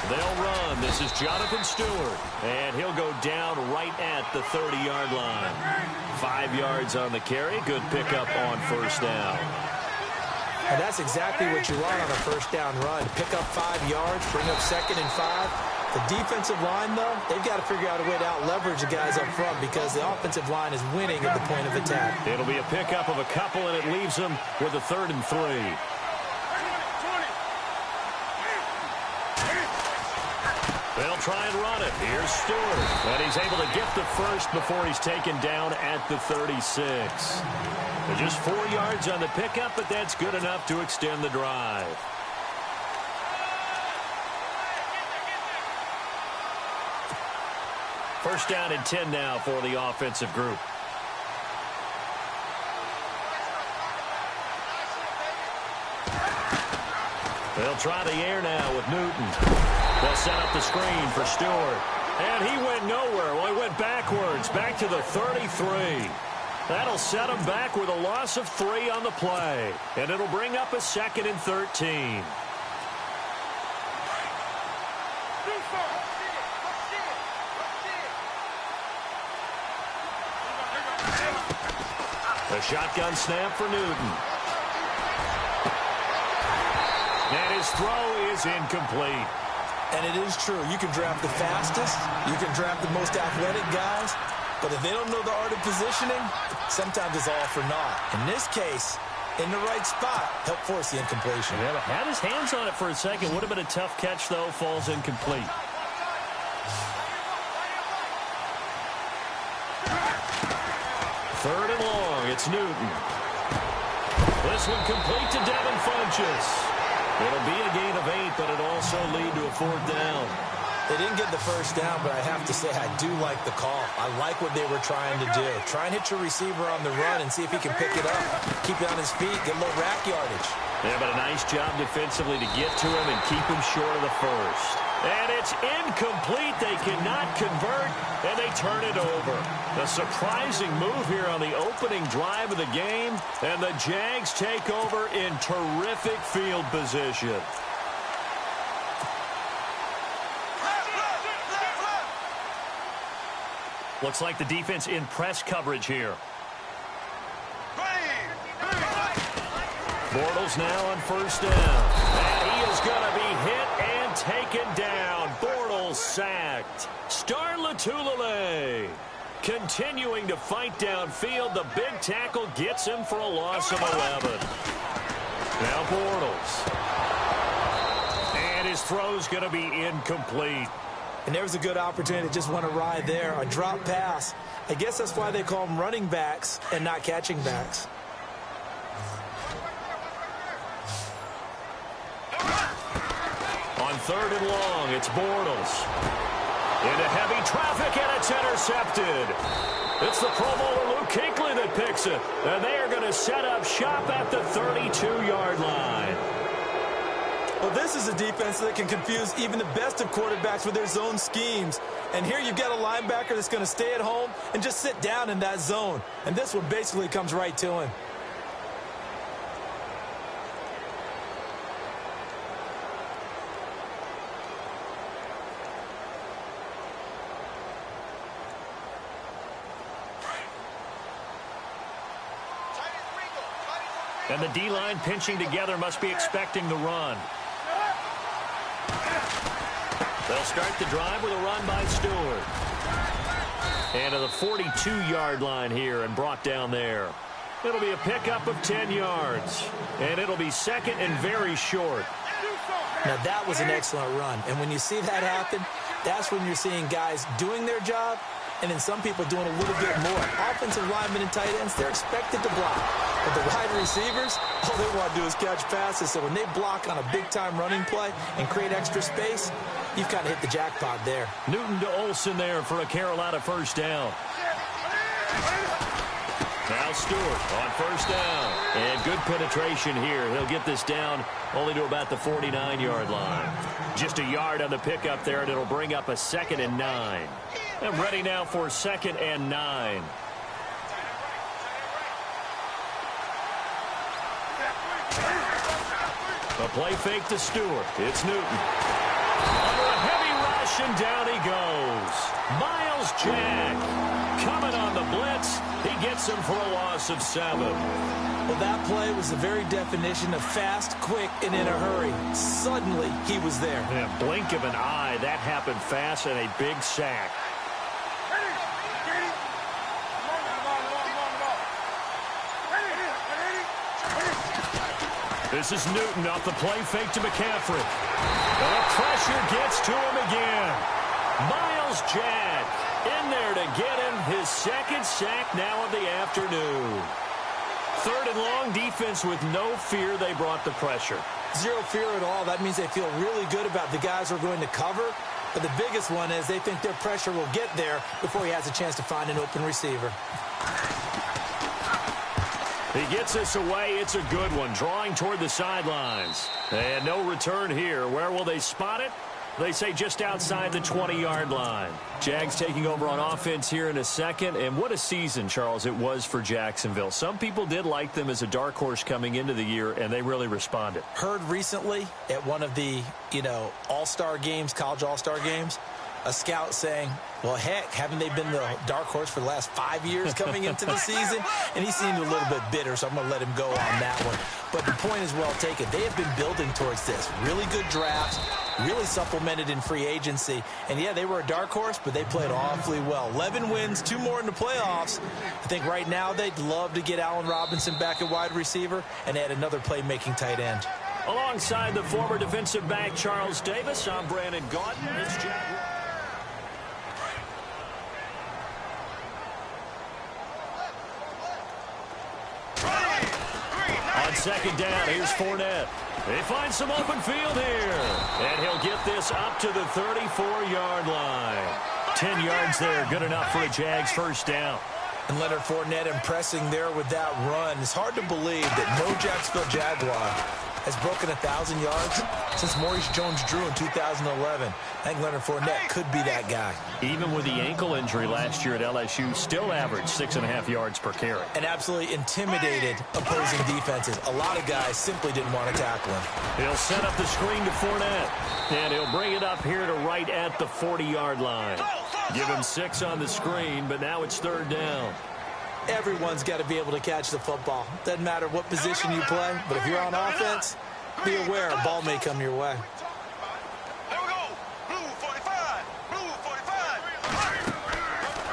They'll run. This is Jonathan Stewart. And he'll go down right at the 30-yard line. 5 yards on the carry. Good pickup on first down. And that's exactly what you want on a first down run. Pick up 5 yards, bring up 2nd and 5. The defensive line, though, they've got to figure out a way to out-leverage the guys up front because the offensive line is winning at the point of attack. It'll be a pickup of a couple, and it leaves them with a 3rd and 3. They'll try and run it. Here's Stewart. And he's able to get the first before he's taken down at the 36. They're just 4 yards on the pickup, but that's good enough to extend the drive. First down and 10 now for the offensive group. They'll try the air now with Newton. They'll set up the screen for Stewart. And he went nowhere. Well, he went backwards, back to the 33. That'll set him back with a loss of 3 on the play. And it'll bring up a 2nd and 13. The shotgun snap for Newton. And his throw is incomplete. And it is true. You can draft the fastest. You can draft the most athletic guys. But if they don't know the art of positioning, sometimes it's all for naught. In this case, in the right spot, help force the incompletion. Yeah, had his hands on it for a second. Would have been a tough catch, though. Falls incomplete. Third and long. It's Newton. This one complete to Devin Funchess. It'll be a gain of 8, but it'll also lead to a 4th down. They didn't get the first down, but I have to say I do like the call. I like what they were trying to do. Try and hit your receiver on the run and see if he can pick it up. Keep it on his feet, get a little rack yardage. Yeah, but a nice job defensively to get to him and keep him short of the first. And it's incomplete. They cannot convert, and they turn it over. A surprising move here on the opening drive of the game, and the Jags take over in terrific field position. Looks like the defense in press coverage here. Bortles now on first down. And he is going to be hit and taken down. Bortles sacked. Star Lotulelei continuing to fight downfield. The big tackle gets him for a loss of 11. Now Bortles. And his throw's going to be incomplete. And there was a good opportunity to just want to ride there. A drop pass. I guess that's why they call them running backs and not catching backs. On third and long, it's Bortles. Into heavy traffic, and it's intercepted. It's the Pro Bowler Luke Kuechly that picks it. And they are going to set up shop at the 32-yard line. Well, this is a defense that can confuse even the best of quarterbacks with their zone schemes. And here you've got a linebacker that's going to stay at home and just sit down in that zone. And this one basically comes right to him. And the D-line pinching together must be expecting the run. They'll start the drive with a run by Stewart. And to the 42-yard line here and brought down there. It'll be a pickup of 10 yards. And it'll be second and very short. Now, that was an excellent run. And when you see that happen, that's when you're seeing guys doing their job and then some people doing a little bit more. Offensive linemen and tight ends, they're expected to block. But the wide receivers, all they want to do is catch passes. So when they block on a big-time running play and create extra space, you've kind of hit the jackpot there. Newton to Olsen there for a Carolina first down. Now Stewart on first down. And good penetration here. He'll get this down only to about the 49-yard line. Just a yard on the pickup there, and it'll bring up a 2nd and 9. And ready now for 2nd and 9. A play fake to Stewart. It's Newton. Under a heavy rush, and down he goes. Miles Jack coming on the blitz. He gets him for a loss of 7. Well, that play was the very definition of fast, quick, and in a hurry. Suddenly, he was there. In a blink of an eye, that happened fast, and a big sack. This is Newton off the play fake to McCaffrey. And the pressure gets to him again. Miles Jack in there to get him his 2nd sack now of the afternoon. 3rd and long, defense with no fear. They brought the pressure. Zero fear at all. That means they feel really good about the guys who are going to cover. But the biggest one is they think their pressure will get there before he has a chance to find an open receiver. He gets this away. It's a good one. Drawing toward the sidelines. And no return here. Where will they spot it? They say just outside the 20-yard line. Jags taking over on offense here in a second. And what a season, Charles, it was for Jacksonville. Some people did like them as a dark horse coming into the year, and they really responded. Heard recently at one of the, all-star games, college all-star games, a scout saying, well, heck, haven't they been the dark horse for the last 5 years coming into the season? And he seemed a little bit bitter, so I'm going to let him go on that one. But the point is well taken. They have been building towards this. Really good drafts, really supplemented in free agency. And, yeah, they were a dark horse, but they played awfully well. 11 wins, 2 more in the playoffs. I think right now they'd love to get Allen Robinson back at wide receiver and add another playmaking tight end. Alongside the former defensive back Charles Davis, I'm Brandon Gaudin. It's Jack. On 2nd down, here's Fournette. They find some open field here. And he'll get this up to the 34-yard line. 10 yards there, good enough for a Jags first down. And Leonard Fournette impressing there with that run. It's hard to believe that no Jacksonville Jaguar has broken 1,000 yards since Maurice Jones-Drew in 2011. I think Leonard Fournette could be that guy. Even with the ankle injury last year at LSU, still averaged 6.5 yards per carry. And absolutely intimidated opposing defenses. A lot of guys simply didn't want to tackle him. He'll set up the screen to Fournette. And he'll bring it up here to right at the 40-yard line. Give him 6 on the screen, but now it's 3rd down. Everyone's got to be able to catch the football. Doesn't matter what position you play, but if you're on offense, be aware a ball may come your way.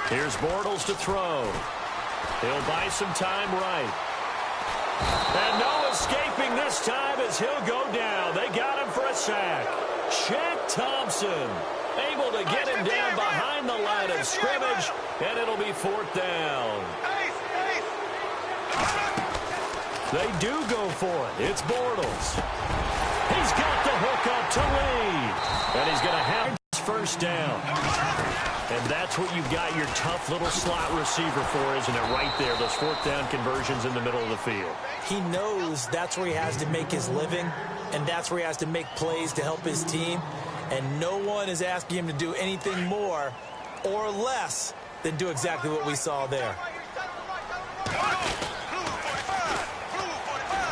Here's Bortles to throw. He'll buy some time right. And no escaping this time as he'll go down. They got him for a sack. Shaq Thompson able to get him down behind the line of scrimmage, and it'll be 4th down. They do go for it. It's Bortles. He's got the hook up to lead. And he's going to have his 1st down. And that's what you've got your tough little slot receiver for, isn't it? Right there, those 4th down conversions in the middle of the field. He knows that's where he has to make his living, and that's where he has to make plays to help his team. And no one is asking him to do anything more or less than do exactly what we saw there.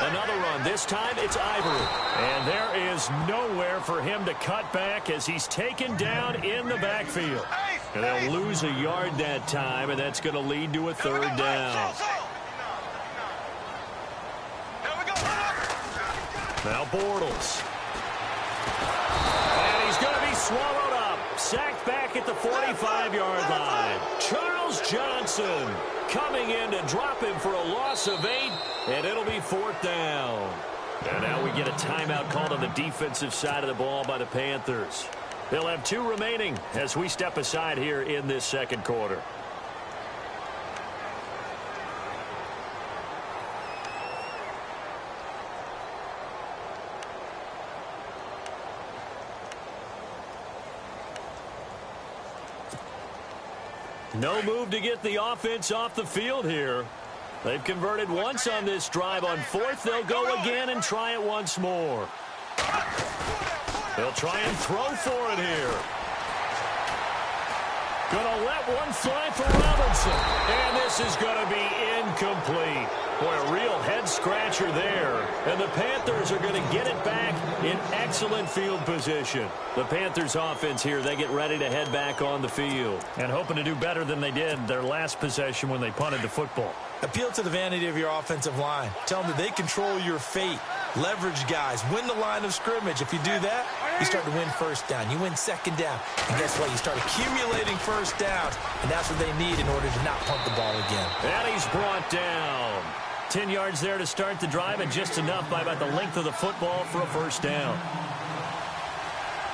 Another run. This time it's Ivory. And there is nowhere for him to cut back as he's taken down in the backfield. And they'll lose a yard that time, and that's going to lead to a 3rd down. Now Bortles. And he's going to be swallowed up. Sacked back at the 45-yard line. Charles Johnson coming in to drop him for a loss of 8, and it'll be 4th down. And now we get a timeout called on the defensive side of the ball by the Panthers. They'll have 2 remaining as we step aside here in this 2nd quarter. No move to get the offense off the field here. They've converted once on this drive. On 4th, they'll go again and try it once more. They'll try and throw for it here. Gonna let one fly for Robinson. And this is gonna be incomplete. Boy, a real head-scratcher there. And the Panthers are gonna get it back in excellent field position. The Panthers offense here, they get ready to head back on the field. And hoping to do better than they did their last possession when they punted the football. Appeal to the vanity of your offensive line. Tell them that they control your fate. Leverage guys. Win the line of scrimmage. If you do that, you start to win 1st down. You win 2nd down. And guess what? You start accumulating 1st downs. And that's what they need in order to not punt the ball again. And he's brought down. 10 yards there to start the drive, and just enough by about the length of the football for a 1st down.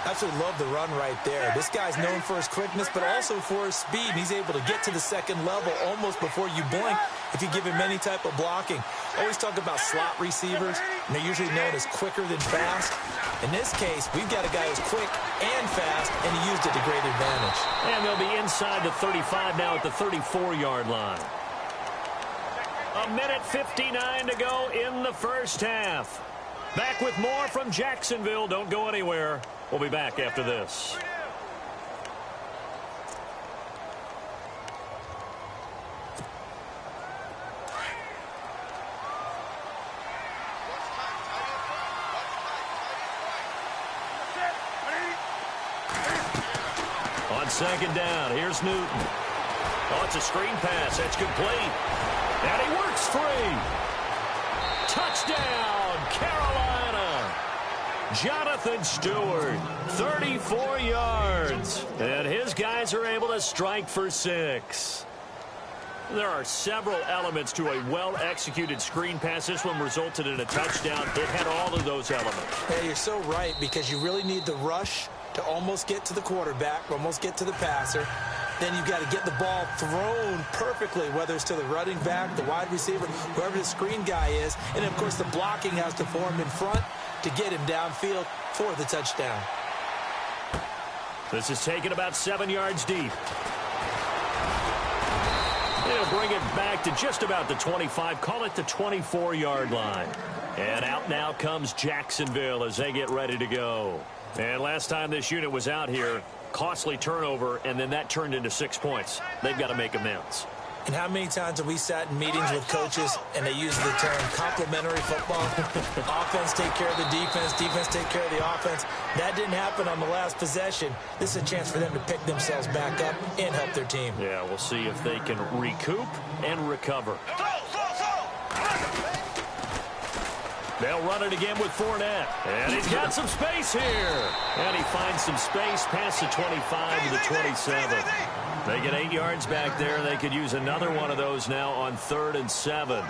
Absolutely love the run right there. This guy's known for his quickness, but also for his speed. And he's able to get to the 2nd level almost before you blink if you give him any type of blocking. Always talk about slot receivers, and they're usually known as quicker than fast. In this case, we've got a guy who's quick and fast, and he used it to great advantage. And they'll be inside the 35 now at the 34-yard line. 1:59 to go in the 1st half. Back with more from Jacksonville. Don't go anywhere. We'll be back after this. On 2nd down, here's Newton. Oh, it's a screen pass. That's complete. And he works free. Touchdown, Carolina. Jonathan Stewart, 34 yards. And his guys are able to strike for 6. There are several elements to a well-executed screen pass. This one resulted in a touchdown. It had all of those elements. Yeah, you're so right, because you really need the rush to almost get to the quarterback, almost get to the passer. Then you've got to get the ball thrown perfectly, whether it's to the running back, the wide receiver, whoever the screen guy is. And, of course, the blocking has to form in front to get him downfield for the touchdown. This is taken about 7 yards deep. They'll bring it back to just about the 25, call it the 24-yard line. And out now comes Jacksonville as they get ready to go. And last time this unit was out here, costly turnover, and then that turned into 6 points. They've got to make amends. And how many times have we sat in meetings with coaches and they use the term complementary football? Offense take care of the defense, defense take care of the offense. That didn't happen on the last possession. This is a chance for them to pick themselves back up and help their team. Yeah, we'll see if they can recoup and recover. They'll run it again with Fournette. And he's got some space here. And he finds some space past the 25 to the 27. They get 8 yards back there. They could use another one of those now on 3rd and 7.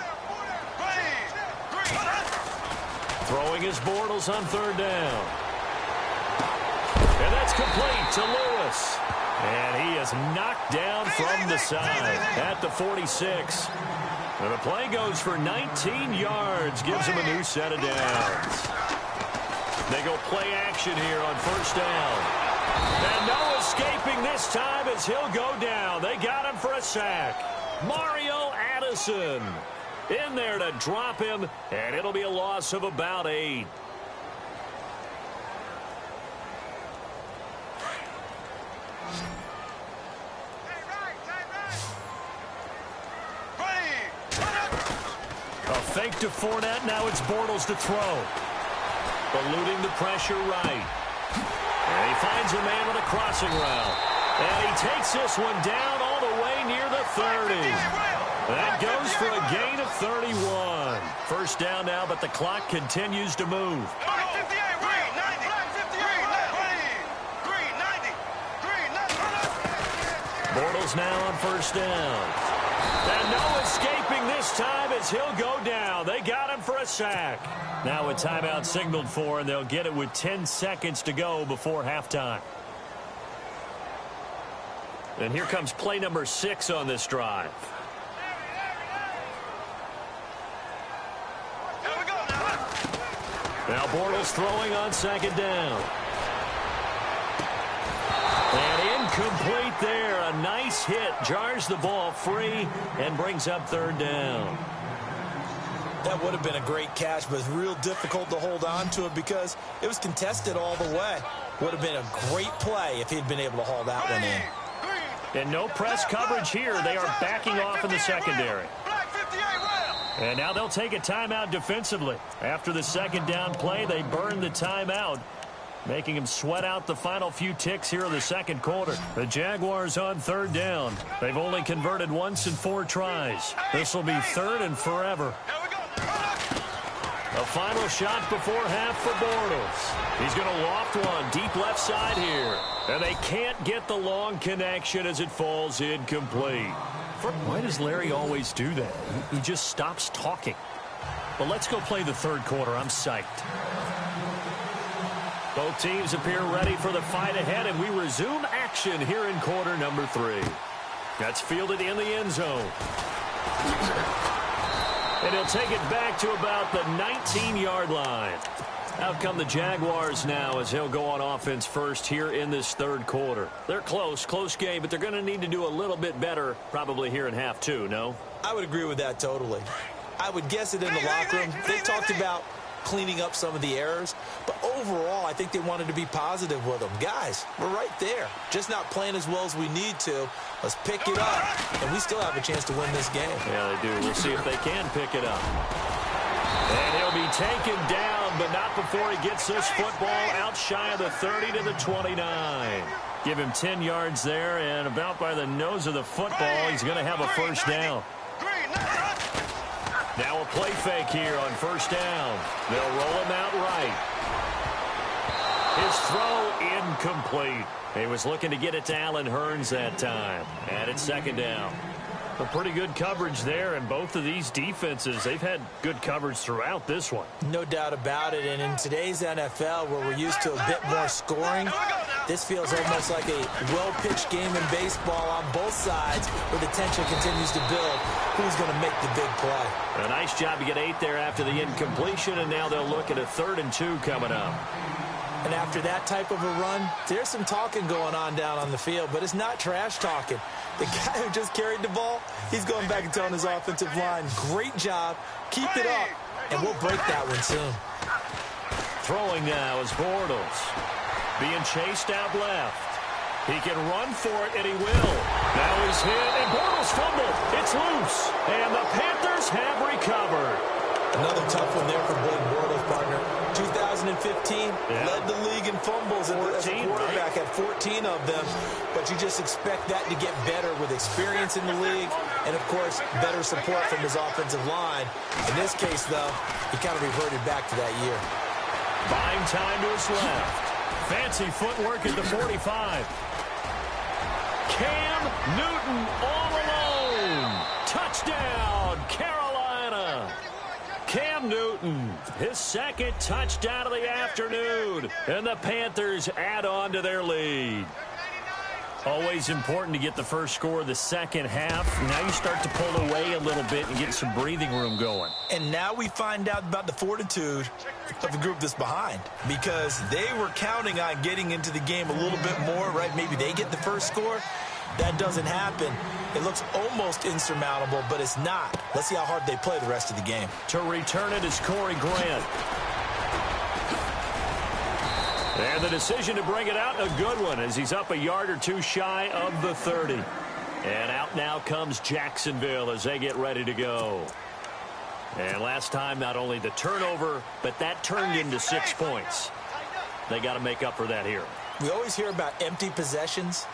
Throwing his Bortles on 3rd down. And that's complete to Lewis. And he is knocked down from the side at the 46. And the play goes for 19 yards, gives him a new set of downs. They go play action here on 1st down. And no escaping this time as he'll go down. They got him for a sack. Mario Addison in there to drop him, and it'll be a loss of about 8. A fake to Fournette. Now it's Bortles to throw. Eluding the pressure right. And he finds a man with a crossing route. And he takes this one down all the way near the 30. That goes for a gain of 31. 1st down now, but the clock continues to move. Bortles now on 1st down. And no escaping this time as he'll go down. They got him for a sack. Now a timeout signaled for, and they'll get it with 10 seconds to go before halftime. And here comes play number 6 on this drive. Now Bortles throwing on 2nd down. And incomplete there. A nice hit. Jars the ball free and brings up 3rd down. That would have been a great catch, but it's real difficult to hold on to it because it was contested all the way. Would have been a great play if he'd been able to haul that one in. And no press coverage here. They are backing off in the secondary. And now they'll take a timeout defensively. After the 2nd down play, they burn the timeout, making him sweat out the final few ticks here in the 2nd quarter. The Jaguars on 3rd down. They've only converted once in 4 tries. This will be 3rd and forever. A final shot before half for Bortles. He's going to loft one deep left side here. And they can't get the long connection as it falls incomplete. Why does Larry always do that? He just stops talking. But let's go play the 3rd quarter. I'm psyched. Both teams appear ready for the fight ahead, and we resume action here in quarter number 3. That's fielded in the end zone. And he'll take it back to about the 19-yard line. Out come the Jaguars now as he'll go on offense first here in this 3rd quarter. They're close game, but they're going to need to do a little bit better probably here in half 2, no? I would agree with that totally. I would guess it in the locker room. They talked about cleaning up some of the errors, but overall I think they wanted to be positive with them. Guys, we're right there. Just not playing as well as we need to. Let's pick it up, and we still have a chance to win this game. Yeah, they do. We'll see if they can pick it up. And he'll be taken down, but not before he gets this football out shy of the 30 to the 29. Give him 10 yards there, and about by the nose of the football, he's going to have a 1st down. Now a play fake here on 1st down. They'll roll him out right. His throw incomplete. He was looking to get it to Allen Hurns that time. And it's 2nd down. A pretty good coverage there, and both of these defenses, they've had good coverage throughout this one. No doubt about it, and in today's NFL, where we're used to a bit more scoring, this feels almost like a well-pitched game in baseball on both sides, where the tension continues to build. Who's going to make the big play? A nice job to get 8 there after the incompletion, and now they'll look at a 3rd and 2 coming up. And after that type of a run, there's some talking going on down on the field, but it's not trash talking. The guy who just carried the ball, he's going back and telling his offensive line, great job, keep it up. and we'll break that one soon. Throwing now is Bortles. Being chased out left. He can run for it, and he will. Now he's hit, and Bortles fumbled. It's loose, and the Panthers have recovered. Another tough one there for Blake Bortles, partner. 2015, led the league in fumbles as a quarterback, had 14 of them. But you just expect that to get better with experience in the league and, of course, better support from his offensive line. In this case, though, he kind of reverted back to that year. Buying time to his left. Fancy footwork at the 45. Cam Newton all alone. Touchdown, Carolina. Cam Newton, his second touchdown of the afternoon, and the Panthers add on to their lead. Always important to get the first score of the second half. Now you start to pull away a little bit and get some breathing room going. And now we find out about the fortitude of the group that's behind, because they were counting on getting into the game a little bit more, right? Maybe they get the first score. That doesn't happen. It looks almost insurmountable, but it's not. Let's see how hard they play the rest of the game. To return it is Corey Grant. And the decision to bring it out, a good one, as he's up a yard or two shy of the 30. And out now comes Jacksonville as they get ready to go. And last time, not only the turnover, but that turned into 6 points. They got to make up for that here. We always hear about empty possessions,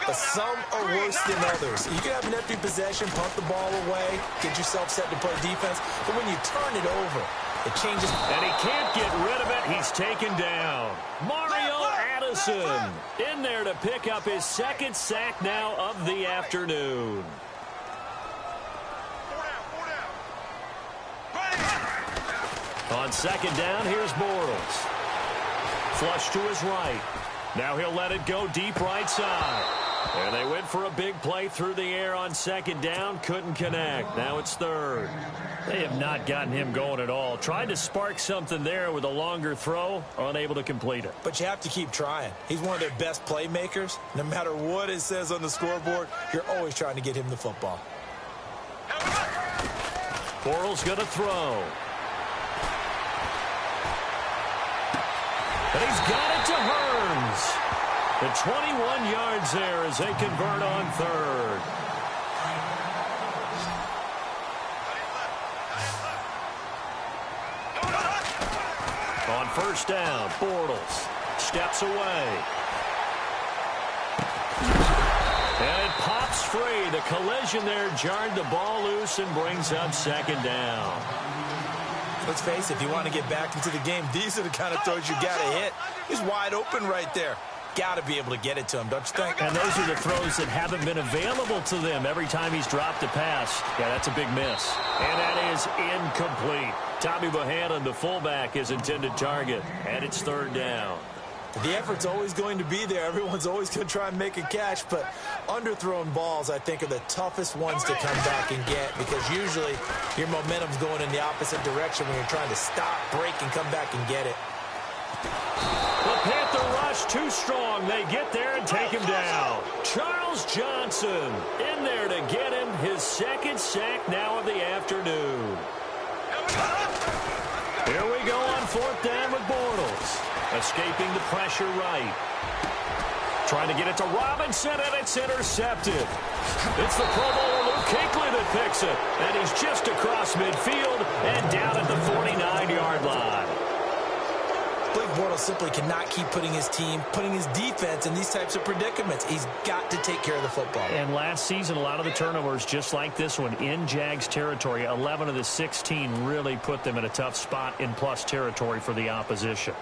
but some are worse than others. You can have an empty possession, punt the ball away, get yourself set to play defense, but when you turn it over, it changes. And he can't get rid of it. He's taken down. Mario Addison in there to pick up his second sack now of the afternoon. On second down, here's Bortles. Flush to his right. Now he'll let it go deep right side. And they went for a big play through the air on second down. Couldn't connect. Now it's third. They have not gotten him going at all. Tried to spark something there with a longer throw. Unable to complete it. But you have to keep trying. He's one of their best playmakers. No matter what it says on the scoreboard, you're always trying to get him the football. Bortles going to throw. And he's got it to Hearns. The 21 yards there as they convert on third. On first down, Bortles steps away. And it pops free. The collision there jarred the ball loose and brings up second down. Let's face it, if you want to get back into the game, these are the kind of throws you got to hit. He's wide open right there. Got to be able to get it to him, don't you think? And those are the throws that haven't been available to them every time he's dropped a pass. Yeah, that's a big miss. And that is incomplete. Tommy Bohannon, the fullback, is intended target. And it's third down. The effort's always going to be there. Everyone's always going to try and make a catch, but underthrown balls, I think, are the toughest ones to come back and get, because usually your momentum's going in the opposite direction when you're trying to stop, break, and come back and get it. The Panther rush too strong. They get there and take him down. Charles Johnson in there to get him his second sack now of the afternoon. Here we go on fourth down with Bortles. Escaping the pressure right. Trying to get it to Robinson, and it's intercepted. It's the Pro Bowler Luke Kuechly that picks it. And he's just across midfield and down at the 49-yard line. Blake Bortles simply cannot keep putting his team, putting his defense in these types of predicaments. He's got to take care of the football. And last season, a lot of the turnovers, just like this one, in Jags territory, 11 of the 16 really put them in a tough spot in plus territory for the opposition.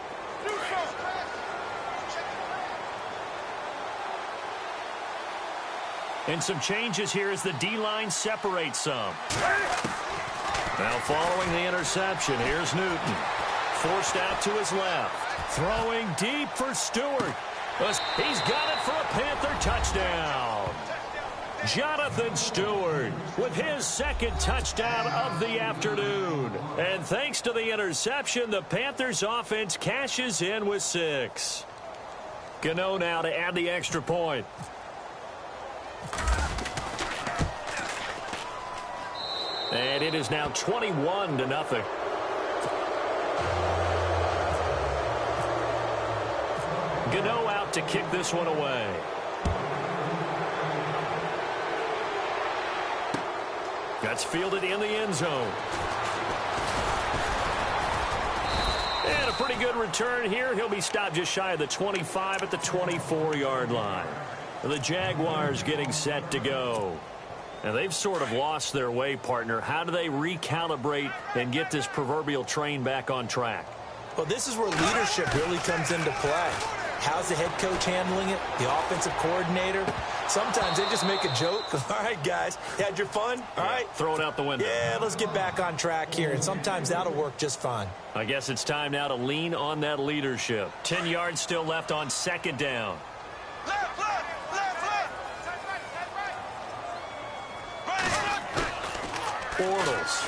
And some changes here as the D-line separates some. Now following the interception, here's Newton. Forced out to his left. Throwing deep for Stewart. He's got it for a Panther touchdown. Jonathan Stewart with his second touchdown of the afternoon. And thanks to the interception, the Panthers offense cashes in with 6. Gano now to add the extra point. And it is now 21-0. Gano out to kick this one away. That's fielded in the end zone. And a pretty good return here. He'll be stopped just shy of the 25 at the 24-yard line. The Jaguars getting set to go. And they've sort of lost their way, partner. How do they recalibrate and get this proverbial train back on track? Well, this is where leadership really comes into play. How's the head coach handling it? The offensive coordinator? Sometimes they just make a joke. All right, guys, you had your fun? All right. Throw it out the window. Yeah, let's get back on track here. And sometimes that'll work just fine. I guess it's time now to lean on that leadership. 10 yards still left on second down. Bortles.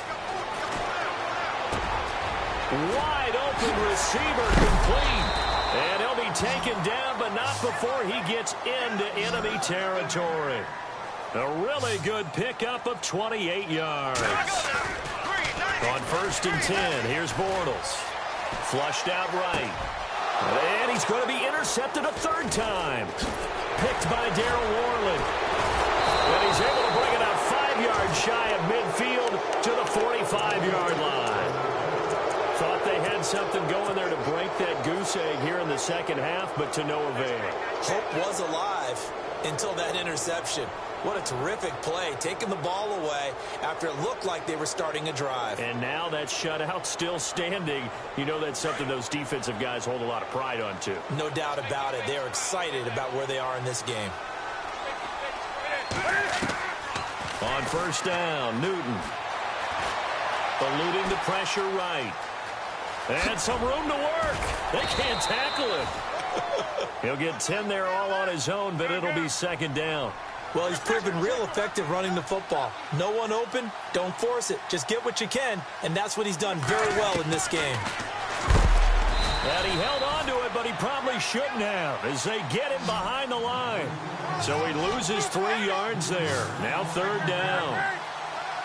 Wide open receiver complete. And he'll be taken down, but not before he gets into enemy territory. A really good pickup of 28 yards. On 1st and 10, here's Bortles. Flushed out right. And he's going to be intercepted a third time. Picked by Darryl Worley. And he's able to bring it out 5 yards shy of midfield to the 45-yard line. Thought they had something going there to break that goose egg here in the second half, but to no avail. Hope was alive until that interception. What a terrific play, taking the ball away after it looked like they were starting a drive. And now that shutout still standing. You know that's something those defensive guys hold a lot of pride on, too. No doubt about it. They are excited about where they are in this game. On 1st down, Newton. Eluding the pressure right. And some room to work. They can't tackle him. He'll get 10 there all on his own, but it'll be 2nd down. Well, he's proven real effective running the football. No one open, don't force it. Just get what you can, and that's what he's done very well in this game. And he held on to it, but he probably shouldn't have as they get him behind the line. So he loses 3 yards there. Now 3rd down.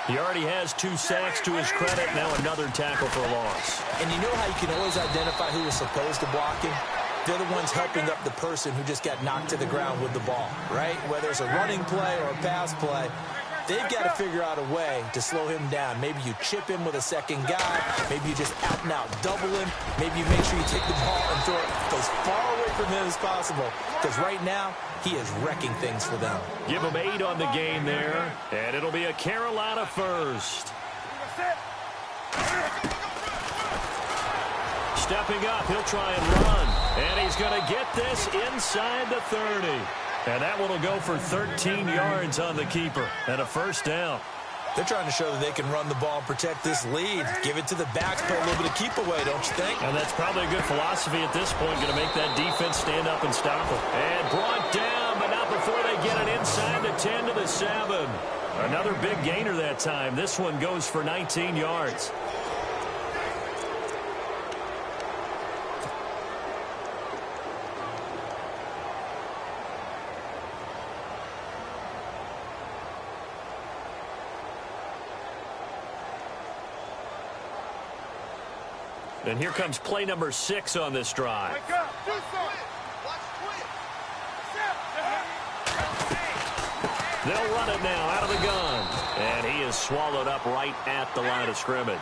He already has 2 sacks to his credit. Now another tackle for a loss. And you know how you can always identify who is supposed to block him? They're the ones helping up the person who just got knocked to the ground with the ball, right? Whether it's a running play or a pass play, they've got to figure out a way to slow him down. Maybe you chip him with a second guy. Maybe you just out-and-out double him. Maybe you make sure you take the ball and throw it as far away from him as possible. Because right now, he is wrecking things for them. Give him 8 on the game there, and it'll be a Carolina first. Stepping up, he'll try and run. And he's going to get this inside the 30. And that one will go for 13 yards on the keeper and a 1st down. They're trying to show that they can run the ball and protect this lead. Give it to the backs, play a little bit of keep away, don't you think? And that's probably a good philosophy at this point, going to make that defense stand up and stop them. And brought down, but not before they get it inside the 10 to the 7. Another big gainer that time. This one goes for 19 yards. And here comes play number 6 on this drive. They'll run it now out of the gun. And he is swallowed up right at the line of scrimmage.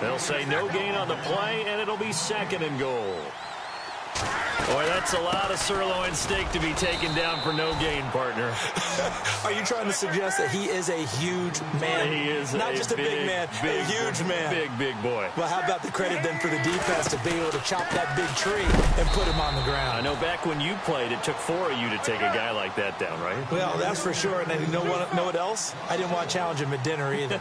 They'll say no gain on the play, and it'll be 2nd and goal. Boy, that's a lot of sirloin steak to be taken down for no gain, partner. Are you trying to suggest that he is a huge man? He is not just a big man, a huge man. Big boy. Well, how about the credit then for the defense to be able to chop that big tree and put him on the ground? I know back when you played, it took 4 of you to take a guy like that down, right? Well, that's for sure. And you know what else? I didn't want to challenge him at dinner either.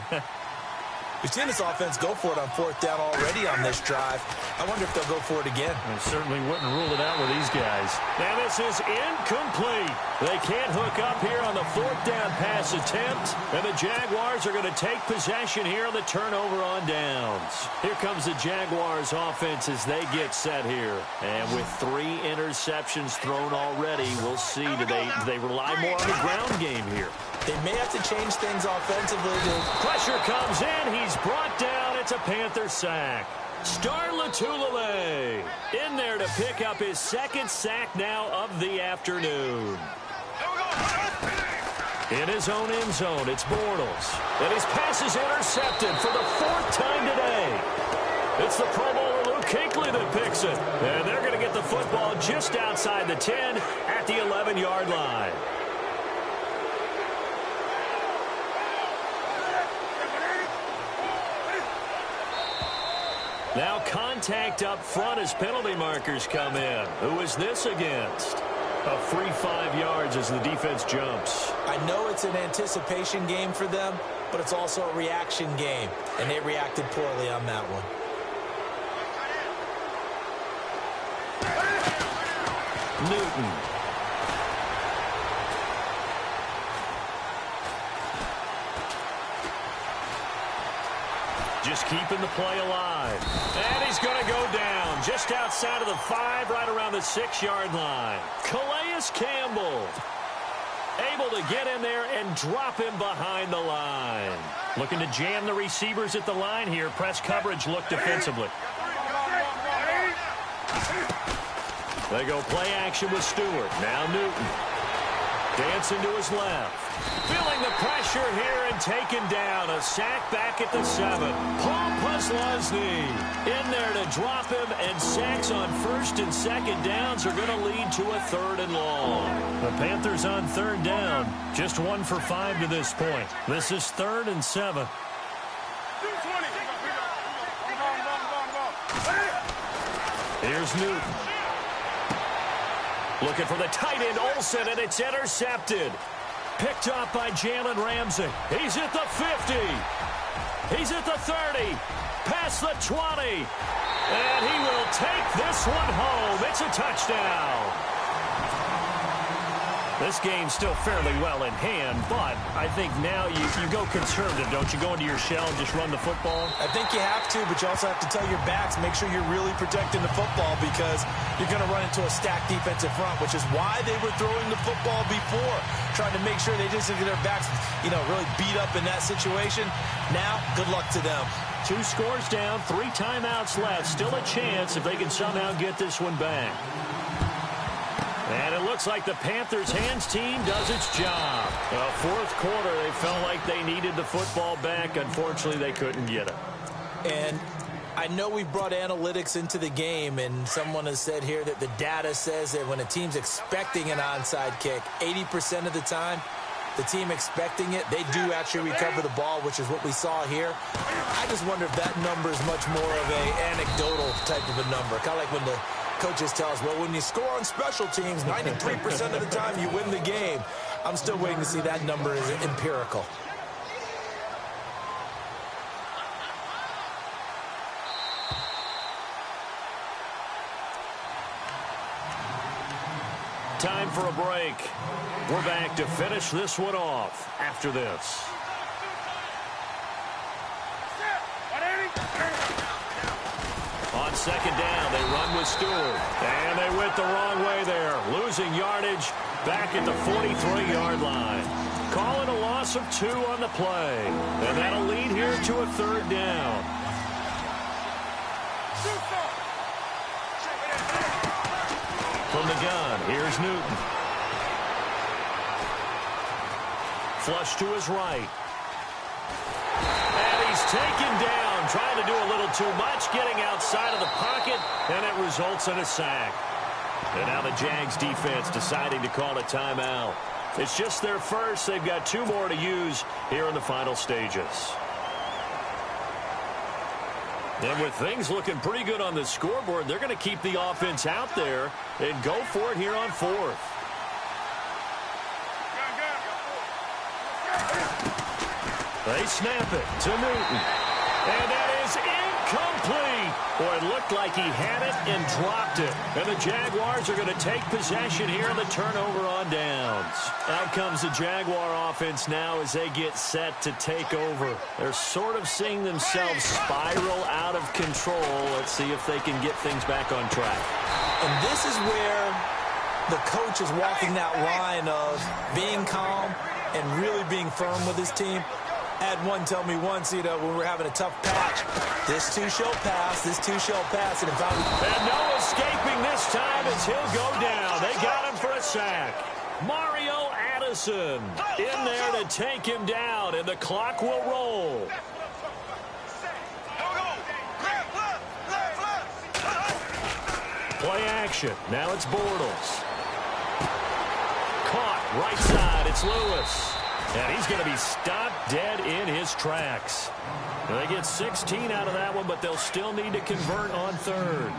We've seen this offense go for it on 4th down already on this drive. I wonder if they'll go for it again. I certainly wouldn't rule it out with these guys. And this is incomplete. They can't hook up here on the 4th down pass attempt. And the Jaguars are going to take possession here on the turnover on downs. Here comes the Jaguars offense as they get set here. And with 3 interceptions thrown already, we'll see. Do they rely more on the ground game here? They may have to change things offensively. Pressure comes in. He's brought down. It's a Panther sack. Star Lotulelei in there to pick up his second sack now of the afternoon. In his own end zone, it's Bortles. And his pass is intercepted for the fourth time today. It's the Pro Bowler Luke Kuechly that picks it. And they're going to get the football just outside the 10 at the 11-yard line. Now contact up front as penalty markers come in. Who is this against? A free 5 yards as the defense jumps. I know it's an anticipation game for them, but it's also a reaction game, and they reacted poorly on that one. Newton. Just keeping the play alive. And he's going to go down just outside of the 5, right around the 6-yard line. Calais Campbell able to get in there and drop him behind the line. Looking to jam the receivers at the line here. Press coverage look defensively. They go play action with Stewart. Now Newton. Dancing to his left. Feeling the pressure here and taken down. A sack back at the 7. Paul Posluszny in there to drop him, and sacks on first and second downs are going to lead to a 3rd and long. The Panthers on 3rd down. Just 1 for 5 to this point. This is 3rd and 7. Here's Newton. Looking for the tight end, Olsen, and it's intercepted. Picked up by Jalen Ramsey. He's at the 50. He's at the 30. Past the 20. And he will take this one home. It's a touchdown. This game's still fairly well in hand, but I think now you go conservative, don't you? Go into your shell and just run the football? I think you have to, but you also have to tell your backs, make sure you're really protecting the football, because you're going to run into a stacked defensive front, which is why they were throwing the football before, trying to make sure they didn't get their backs, really beat up in that situation. Now, good luck to them. 2 scores down, 3 timeouts left. Still a chance if they can somehow get this one back. And it looks like the Panthers' hands team does its job. Fourth quarter, they felt like they needed the football back. Unfortunately, they couldn't get it. And I know we've brought analytics into the game, and someone has said here that the data says that when a team's expecting an onside kick, 80% of the time, the team expecting it, they do actually recover the ball, which is what we saw here. I just wonder if that number is much more of an anecdotal type of a number. Kind of like when the coaches tell us, well, when you score on special teams, 93% of the time you win the game. I'm still waiting to see that number is empirical. Time for a break. We're back to finish this one off after this. On second down, they run with Stewart. And they went the wrong way there. Losing yardage back at the 43-yard line. Call it a loss of 2 on the play. And that'll lead here to a 3rd down. From the gun, here's Newton. Flush to his right. And he's taken down, trying to do a little too much, getting outside of the pocket, and it results in a sack. And now the Jags defense deciding to call a timeout. It's just their first. They've got 2 more to use here in the final stages. And with things looking pretty good on the scoreboard, they're going to keep the offense out there and go for it here on 4th. They snap it to Newton. And that is incomplete. Boy, it looked like he had it and dropped it. And the Jaguars are going to take possession here in the turnover on downs. Out comes the Jaguar offense now as they get set to take over. They're sort of seeing themselves spiral out of control. Let's see if they can get things back on track. And this is where the coach is walking that line of being calm and really being firm with his team. Had one tell me once, when we're having a tough patch, this too shall pass, and if And no escaping this time as he'll go down. They got him for a sack. Mario Addison in there to take him down, and the clock will roll. Play action. Now it's Bortles. Caught right side. It's Lewis. And he's going to be stopped dead in his tracks. They get 16 out of that one, but they'll still need to convert on third.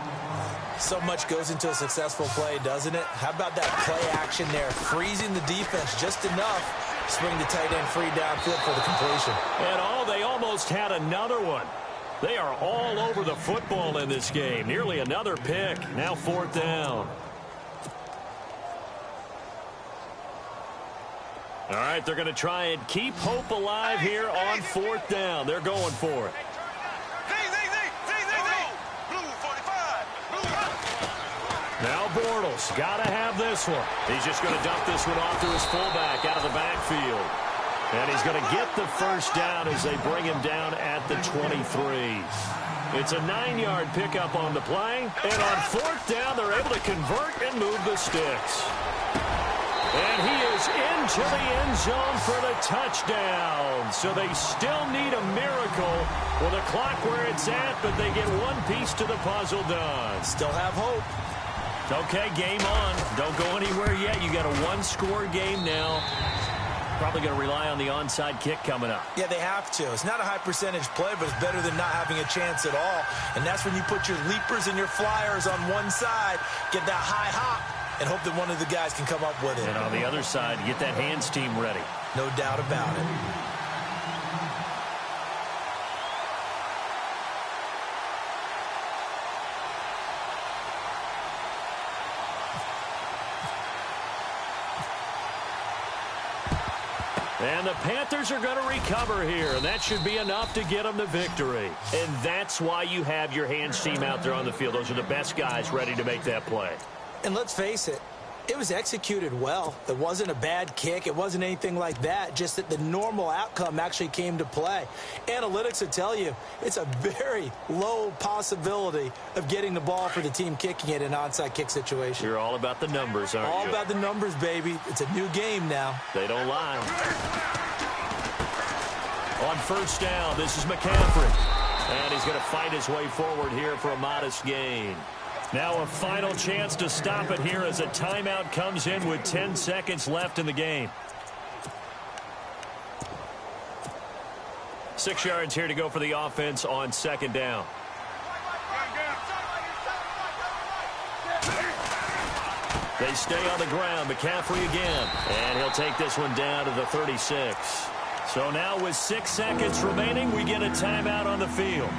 So much goes into a successful play, doesn't it? How about that play action there? Freezing the defense just enough. Swing the tight end free downfield for the completion. And they almost had another one. They are all over the football in this game. Nearly another pick. Now 4th down. All right, they're going to try and keep hope alive here on 4th down. They're going for it. Now Bortles, got to have this one. He's just going to dump this one off to his fullback out of the backfield. And he's going to get the first down as they bring him down at the 23. It's a 9-yard pickup on the play. And on 4th down, they're able to convert and move the sticks. And he is into the end zone for the touchdown. So they still need a miracle with the clock where it's at, but they get one piece to the puzzle done. Still have hope. Okay, game on. Don't go anywhere yet. You got a one-score game now. Probably going to rely on the onside kick coming up. Yeah, they have to. It's not a high-percentage play, but it's better than not having a chance at all. And that's when you put your leapers and your flyers on one side, get that high hop, and hope that one of the guys can come up with it. And on the other side, get that hands team ready. No doubt about it. And the Panthers are going to recover here, and that should be enough to get them the victory. And that's why you have your hands team out there on the field. Those are the best guys ready to make that play. And let's face it, it was executed well. It wasn't a bad kick. It wasn't anything like that, just that the normal outcome actually came to play. Analytics will tell you it's a very low possibility of getting the ball for the team kicking it in an onside kick situation. You're all about the numbers, aren't you? All about the numbers, baby. It's a new game now. They don't lie. On 1st down, this is McCaffrey. And he's going to fight his way forward here for a modest gain. Now a final chance to stop it here as a timeout comes in with 10 seconds left in the game. 6 yards here to go for the offense on 2nd down. They stay on the ground. McCaffrey again. And he'll take this one down to the 36. So now with 6 seconds remaining, we get a timeout on the field.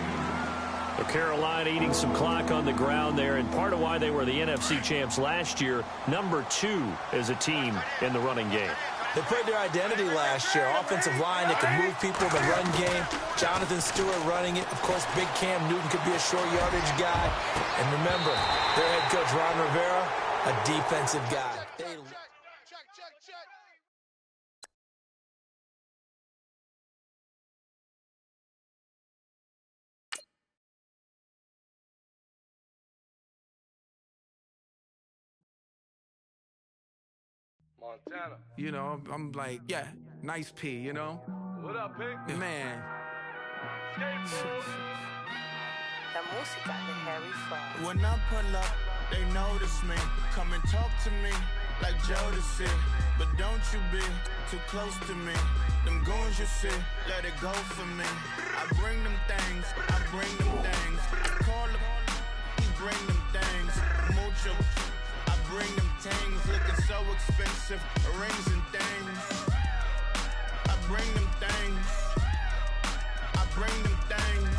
Carolina eating some clock on the ground there, and part of why they were the NFC champs last year, number 2 as a team in the running game. They played their identity last year. Offensive line that can move people in the run game. Jonathan Stewart running it. Of course, big Cam Newton could be a short yardage guy. And remember, their head coach, Ron Rivera, a defensive guy. Montana. You know, I'm like, yeah, nice P, you know? What up, Pink? Man. La música de Harry Fraud. When I pull up, they notice me. Come and talk to me like Jodeci. But don't you be too close to me. Them goons you see, let it go for me. I bring them things, I bring them things. Call them, he bring them things. Mucho, I bring them things. Looking so expensive, rings and things. I bring them things. I bring them things.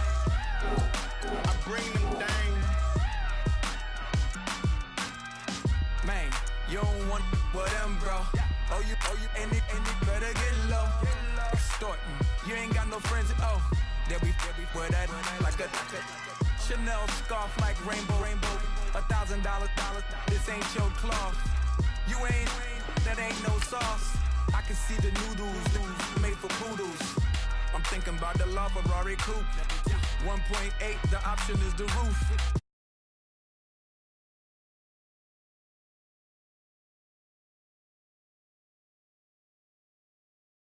I bring them things. Man, you don't want with them, bro. Oh, you, and it better get low. Extorting, you ain't got no friends. Oh, they'll be with that like a Chanel scarf like rainbow. $1,000, this ain't your cloth. You ain't, that ain't no sauce. I can see the noodles made for poodles. I'm thinking about the law Ferrari coupe. 1.8, the option is the roof.